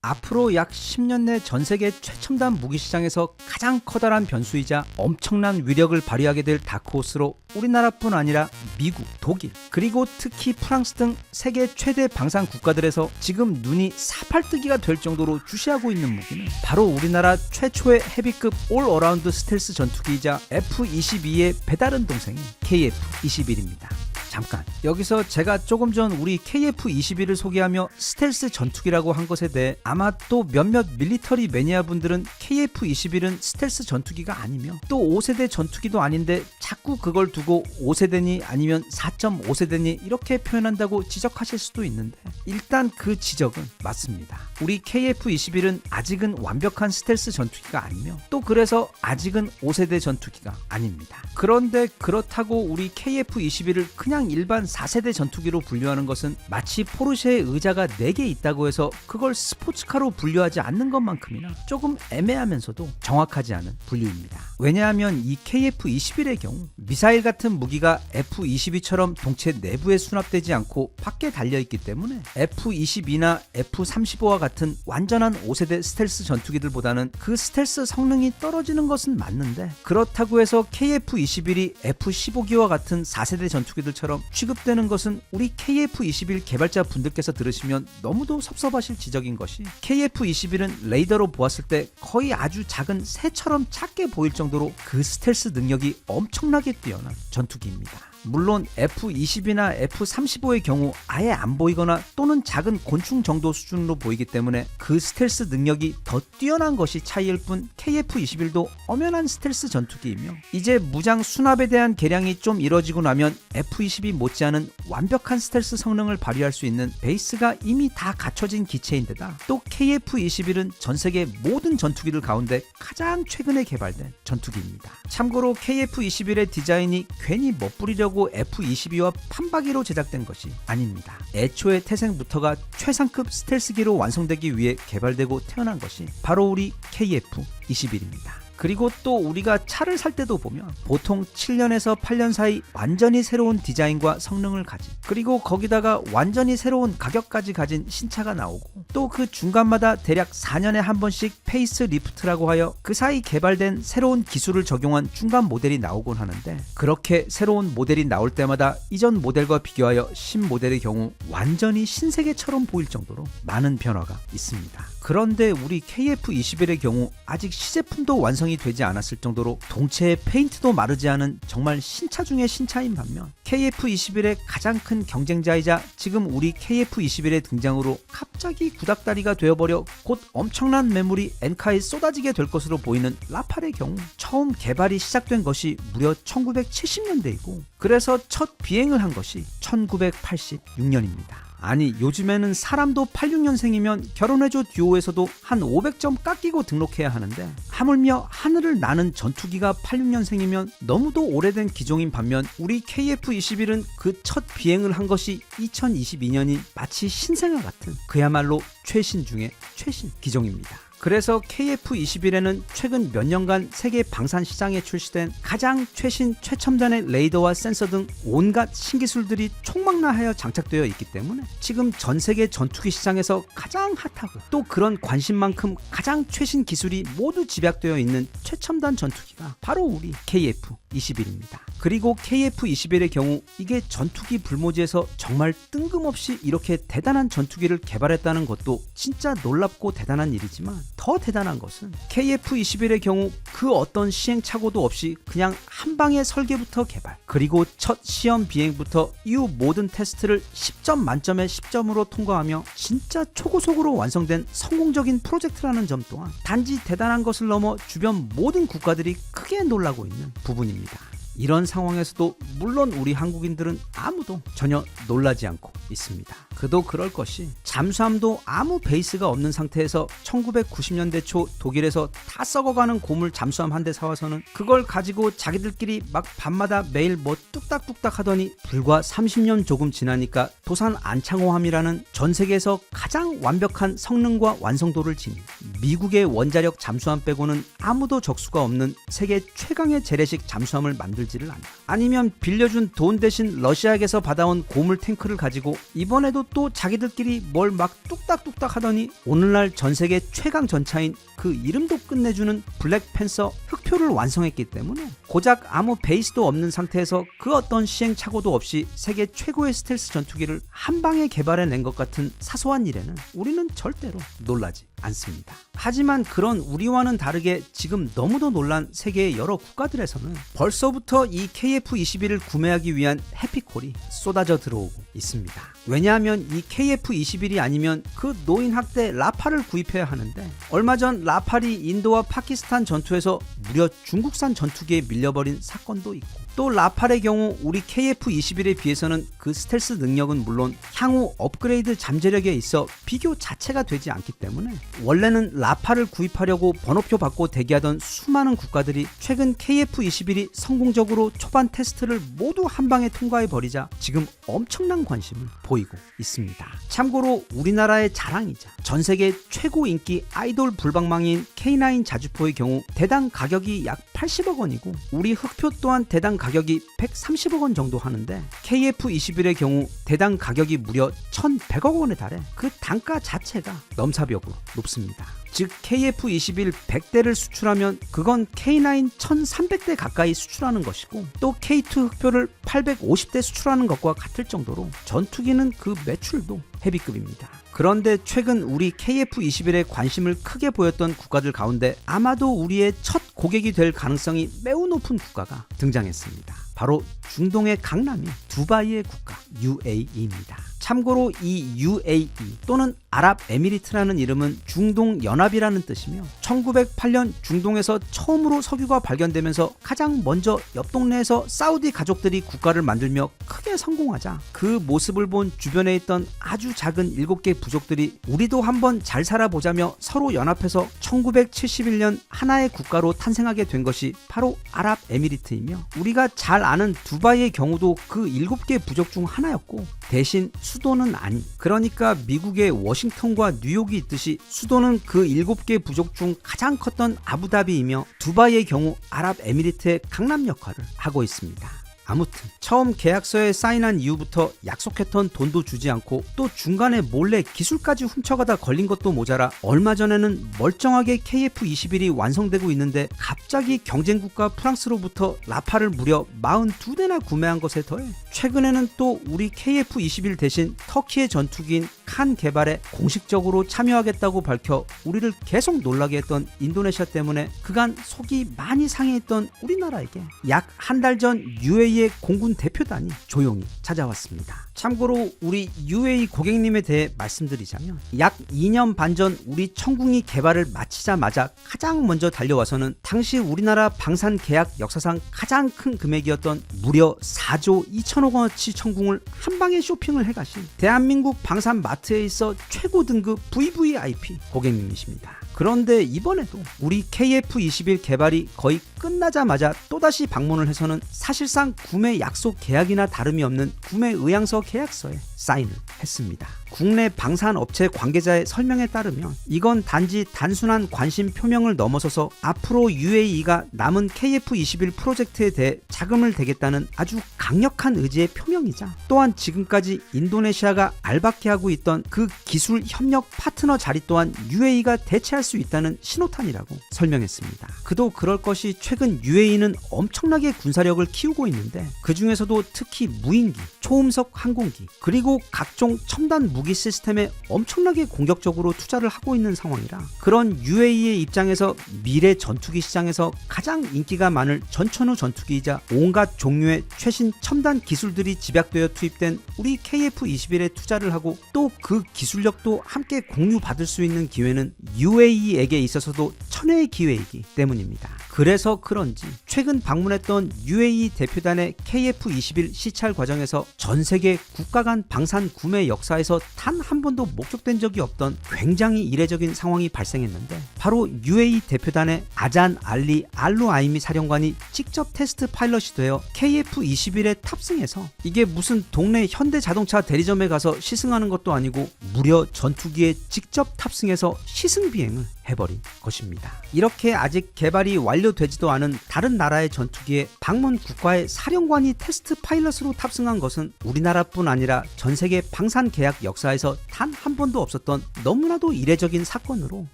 앞으로 약 10년 내 전 세계 최첨단 무기 시장에서 가장 커다란 변수이자 엄청난 위력을 발휘하게 될 다크호스로 우리나라뿐 아니라 미국, 독일, 그리고 특히 프랑스 등 세계 최대 방산 국가들에서 지금 눈이 사팔뜨기가 될 정도로 주시하고 있는 무기는 바로 우리나라 최초의 헤비급 올 어라운드 스텔스 전투기이자 F-22의 배다른 동생인 KF-21입니다. 잠깐 여기서 제가 조금 전 우리 KF-21을 소개하며 스텔스 전투기라고 한 것에 대해 아마 또 몇몇 밀리터리 매니아 분들은 KF-21은 스텔스 전투기가 아니며 또 5세대 전투기도 아닌데 자꾸 그걸 두고 5세대니 아니면 4.5세대니 이렇게 표현한다고 지적하실 수도 있는데 일단 그 지적은 맞습니다. 우리 KF-21은 아직은 완벽한 스텔스 전투기가 아니며 또 그래서 아직은 5세대 전투기가 아닙니다. 그런데 그렇다고 우리 KF-21을 그냥 일반 4세대 전투기로 분류하는 것은 마치 포르쉐의 의자가 4개 있다고 해서 그걸 스포츠카로 분류하지 않는 것만큼이나 조금 애매하면서도 정확하지 않은 분류입니다. 왜냐하면 이 KF-21의 경우 미사일 같은 무기가 F-22처럼 동체 내부에 수납되지 않고 밖에 달려있기 때문에 F-22나 F-35와 같은 완전한 5세대 스텔스 전투기들보다는 그 스텔스 성능이 떨어지는 것은 맞는데 그렇다고 해서 KF-21이 F-15기와 같은 4세대 전투기들처럼 취급되는 것은 우리 KF-21 개발자 분들께서 들으시면 너무도 섭섭하실 지적인 것이 KF-21은 레이더로 보았을 때 거의 아주 작은 새처럼 작게 보일 정도로 그 스텔스 능력이 엄청나게 뛰어난 전투기입니다. 물론 F-20이나 F-35의 경우 아예 안 보이거나 또는 작은 곤충 정도 수준으로 보이기 때문에 그 스텔스 능력이 더 뛰어난 것이 차이일 뿐 KF-21도 엄연한 스텔스 전투기이며 이제 무장 수납에 대한 개량이 좀 이뤄지고 나면 F-22 못지않은 완벽한 스텔스 성능을 발휘할 수 있는 베이스가 이미 다 갖춰진 기체인데다 또 KF-21은 전 세계 모든 전투기들 가운데 가장 최근에 개발된 전투기입니다. 참고로 KF-21의 디자인이 괜히 멋부리려고 F-22와 판박이로 제작된 것이 아닙니다. 애초에 태생부터가 최상급 스텔스기로 완성되기 위해 개발되고 태어난 것이 바로 우리 KF-21입니다. 그리고 또 우리가 차를 살 때도 보면 보통 7년에서 8년 사이 완전히 새로운 디자인과 성능을 가진 그리고 거기다가 완전히 새로운 가격까지 가진 신차가 나오고 또 그 중간마다 대략 4년에 한 번씩 페이스 리프트라고 하여 그 사이 개발된 새로운 기술을 적용한 중간 모델이 나오곤 하는데 그렇게 새로운 모델이 나올 때마다 이전 모델과 비교하여 신모델의 경우 완전히 신세계처럼 보일 정도로 많은 변화가 있습니다. 그런데 우리 KF-21의 경우 아직 시제품도 완성이 예상이 되지 않았을 정도로 동체의 페인트도 마르지 않은 정말 신차 중의 신차인 반면 KF21의 가장 큰 경쟁자이자 지금 우리 KF21의 등장으로 갑자기 구닥다리가 되어버려 곧 엄청난 매물이 엔카에 쏟아지게 될 것으로 보이는 라팔의 경우 처음 개발이 시작된 것이 무려 1970년대이고 그래서 첫 비행을 한 것이 1986년입니다. 아니 요즘에는 사람도 86년생이면 결혼해줘 듀오에서도 한 500점 깎이고 등록해야 하는데 하물며 하늘을 나는 전투기가 86년생이면 너무도 오래된 기종인 반면 우리 KF21은 그 첫 비행을 한 것이 2022년인 마치 신생아 같은 그야말로 최신 중의 최신 기종입니다. 그래서 KF21에는 최근 몇 년간 세계 방산 시장에 출시된 가장 최신 최첨단의 레이더와 센서 등 온갖 신기술들이 총망라하여 장착되어 있기 때문에 지금 전 세계 전투기 시장에서 가장 핫하고 또 그런 관심만큼 가장 최신 기술이 모두 집약되어 있는 최첨단 전투기가 바로 우리 KF21입니다. 그리고 KF21의 경우 이게 전투기 불모지에서 정말 뜬금없이 이렇게 대단한 전투기를 개발했다는 것도 진짜 놀랍고 대단한 일이지만 더 대단한 것은 KF21의 경우 그 어떤 시행착오도 없이 그냥 한 방의 설계부터 개발 그리고 첫 시험 비행부터 이후 모든 테스트를 10점 만점에 10점으로 통과하며 진짜 초고속으로 완성된 성공적인 프로젝트라는 점 또한 단지 대단한 것을 넘어 주변 모든 국가들이 크게 놀라고 있는 부분입니다. 이런 상황에서도 물론 우리 한국인들은 아무도 전혀 놀라지 않고 있습니다. 그도 그럴 것이 잠수함도 아무 베이스가 없는 상태에서 1990년대 초 독일에서 다 썩어가는 고물 잠수함 한 대 사와서는 그걸 가지고 자기들끼리 막 밤마다 매일 뭐 뚝딱뚝딱 하더니 불과 30년 조금 지나니까 도산 안창호함이라는 전 세계에서 가장 완벽한 성능과 완성도를 지닌 미국의 원자력 잠수함 빼고는 아무도 적수가 없는 세계 최강의 재래식 잠수함을 만들지를 않아. 아니면 빌려준 돈 대신 러시아에서 받아온 고물 탱크를 가지고 이번에도 또 자기들끼리 뭘 막 뚝딱뚝딱 하더니 오늘날 전세계 최강 전차인 그 이름도 끝내주는 블랙팬서 흑표를 완성했기 때문에 고작 아무 베이스도 없는 상태에서 그 어떤 시행착오도 없이 세계 최고의 스텔스 전투기를 한 방에 개발해낸 것 같은 사소한 일에는 우리는 절대로 놀라지 않습니다. 하지만 그런 우리와는 다르게 지금 너무도 놀란 세계의 여러 국가들에서는 벌써부터 이 KF21을 구매하기 위한 해피콜이 쏟아져 들어오고 있습니다. 왜냐하면 이 KF21이 아니면 그 노인 학대 라팔을 구입해야 하는데 얼마 전 라팔이 인도와 파키스탄 전투에서 무려 중국산 전투기에 밀려버린 사건도 있고 또 라팔의 경우 우리 KF21에 비해서는 그 스텔스 능력은 물론 향후 업그레이드 잠재력에 있어 비교 자체가 되지 않기 때문에 원래는 라팔을 구입하려고 번호표 받고 대기하던 수많은 국가들이 최근 KF21이 성공적으로 초반 테스트를 모두 한 방에 통과해버리자 지금 엄청난 관심을 보이고 있습니다. 참고로 우리나라의 자랑이자 전세계 최고 인기 아이돌 불방망이인 K9 자주포의 경우 대당 가격이 약 80억 원이고 우리 흑표 또한 대당 가격이 130억 원 정도 하는데 KF21의 경우 대당 가격이 무려 1,100억 원에 달해 그 단가 자체가 넘사벽으로 높습니다. 즉 KF21 100대를 수출하면 그건 K9 1300대 가까이 수출하는 것이고 또 K2 흑표를 850대 수출하는 것과 같을 정도로 전투기는 그 매출도 헤비급입니다. 그런데 최근 우리 KF21에 관심을 크게 보였던 국가들 가운데 아마도 우리의 첫 고객이 될 가능성이 매우 높은 국가가 등장했습니다. 바로 중동의 강남인 두바이의 국가 UAE입니다. 참고로 이 UAE 또는 아랍에미리트라는 이름은 중동연합이라는 뜻이며 1908년 중동에서 처음으로 석유가 발견되면서 가장 먼저 옆 동네에서 사우디 가족들이 국가를 만들며 크게 성공하자 그 모습을 본 주변에 있던 아주 작은 7개 부족들이 우리도 한번 잘 살아보자며 서로 연합해서 1971년 하나의 국가로 탄생하게 된 것이 바로 아랍에미리트이며 우리가 잘 아는 두바이의 경우도 그 7개 부족 중 하나였고 대신 수도는 아닌 그러니까 미국의 워싱턴과 뉴욕이 있듯이 수도는 그 7개 부족 중 가장 컸던 아부다비이며 두바이의 경우 아랍에미리트의 강남 역할을 하고 있습니다. 아무튼 처음 계약서에 사인한 이후부터 약속했던 돈도 주지 않고 또 중간에 몰래 기술까지 훔쳐가다 걸린 것도 모자라 얼마 전에는 멀쩡하게 KF21이 완성되고 있는데 갑자기 경쟁국가 프랑스로부터 라팔을 무려 42대나 구매한 것에 더해 최근에는 또 우리 KF21 대신 터키의 전투기인 칸 개발에 공식적으로 참여하겠다고 밝혀 우리를 계속 놀라게 했던 인도네시아 때문에 그간 속이 많이 상해있던 우리나라에게 약 한 달 전 UAE의 공군 대표단이 조용히 찾아왔습니다. 참고로 우리 UAE 고객님에 대해 말씀드리자면 약 2년 반 전 우리 천궁이 개발을 마치자마자 가장 먼저 달려와서는 당시 우리나라 방산 계약 역사상 가장 큰 금액이었던 무려 4조 2천억 원어치 천궁을 한 방에 쇼핑을 해가신 대한민국 방산 마트에 있어 최고 등급 VVIP 고객님이십니다. 그런데 이번에도 우리 KF21 개발이 거의 끝나자마자 또다시 방문을 해서는 사실상 구매 약속 계약이나 다름이 없는 구매 의향서 계약서에 사인을 했습니다. 국내 방산업체 관계자의 설명에 따르면 이건 단지 단순한 관심 표명을 넘어서서 앞으로 UAE가 남은 KF21 프로젝트에 대해 자금을 대겠다는 아주 강력한 의지의 표명이자 또한 지금까지 인도네시아가 알박게 하고 있던 그 기술 협력 파트너 자리 또한 UAE가 대체할 수 있다는 신호탄이라고 설명했습니다. 그도 그럴 것이 최근 UAE는 엄청나게 군사력을 키우고 있는데 그 중에서도 특히 무인기, 초음속 항공기 그리고 각종 첨단 무기 시스템에 엄청나게 공격적으로 투자를 하고 있는 상황이라 그런 UAE의 입장에서 미래 전투기 시장에서 가장 인기가 많을 전천후 전투기이자 온갖 종류의 최신 첨단 기술들이 집약되어 투입된 우리 KF21에 투자를 하고 또 그 기술력도 함께 공유받을 수 있는 기회는 UAE에게 있어서도 천혜의 기회이기 때문입니다. 그래서 그런지 최근 방문했던 UAE 대표단의 KF21 시찰 과정에서 전 세계 국가 간 방산 구매 역사에서 단 한 번도 목격된 적이 없던 굉장히 이례적인 상황이 발생했는데 바로 UAE 대표단의 아잔 알리 알루아이미 사령관이 직접 테스트 파일럿이 되어 KF21에 탑승해서 이게 무슨 동네 현대자동차 대리점에 가서 시승하는 것도 아니고 무려 전투기에 직접 탑승해서 시승 비행을 해버린 것입니다. 이렇게 아직 개발이 완료되지도 않은 다른 나라의 전투기에 방문 국가의 사령관이 테스트 파일럿으로 탑승한 것은 우리나라뿐 아니라 전 세계 방산 계약 역사에서 단 한 번도 없었던 너무나도 이례적인 사건으로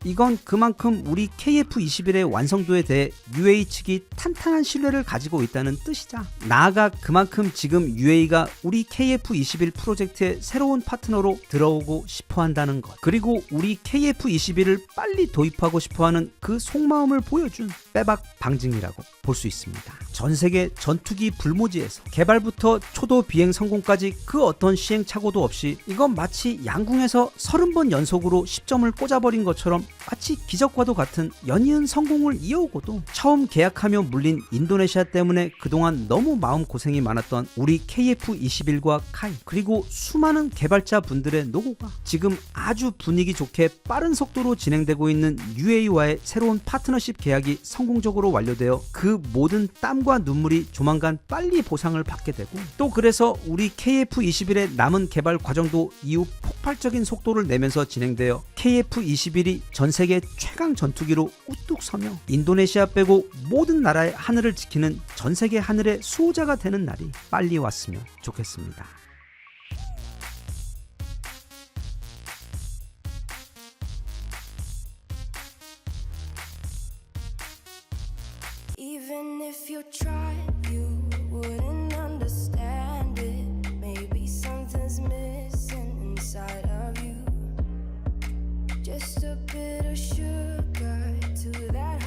이건 그만큼 우리 KF21의 완성도에 대해 UAE 측이 탄탄한 신뢰를 가지고 있다는 뜻이자 나아가 그만큼 지금 UAE가 우리 KF21 프로젝트의 새로운 파트너로 들어오고 싶어 한다는 것 그리고 우리 KF21을 빨리 도입하고 싶어하는 그 속마음을 보여준 빼박 방증이라고 볼 수 있습니다. 전 세계 전투기 불모지에서 개발부터 초도 비행 성공까지 그 어떤 시행착오도 없이 이건 마치 양궁에서 30번 연속으로 10점을 꽂아버린 것처럼 마치 기적과도 같은 연이은 성공을 이어오고도 처음 계약하며 물린 인도네시아 때문에 그동안 너무 마음고생이 많았던 우리 KF21과 카이 그리고 수많은 개발자 분들의 노고가 지금 아주 분위기 좋게 빠른 속도로 진행되고 있는 UAE와의 새로운 파트너십 계약이 성공적으로 완료되어 그 모든 땀과 눈물이 조만간 빨리 보상을 받게 되고 또 그래서 우리 KF21의 남은 개발 과정도 이후 폭발적인 속도를 내면서 진행되어 KF21이 전 세계 최강 전투기로 우뚝 서며 인도네시아 빼고 모든 나라의 하늘을 지키는 전 세계 하늘의 수호자가 되는 날이 빨리 왔으면 좋겠습니다. Even if you tried, you wouldn't understand it. Maybe something's missing inside of you. Just a bit of sugar to that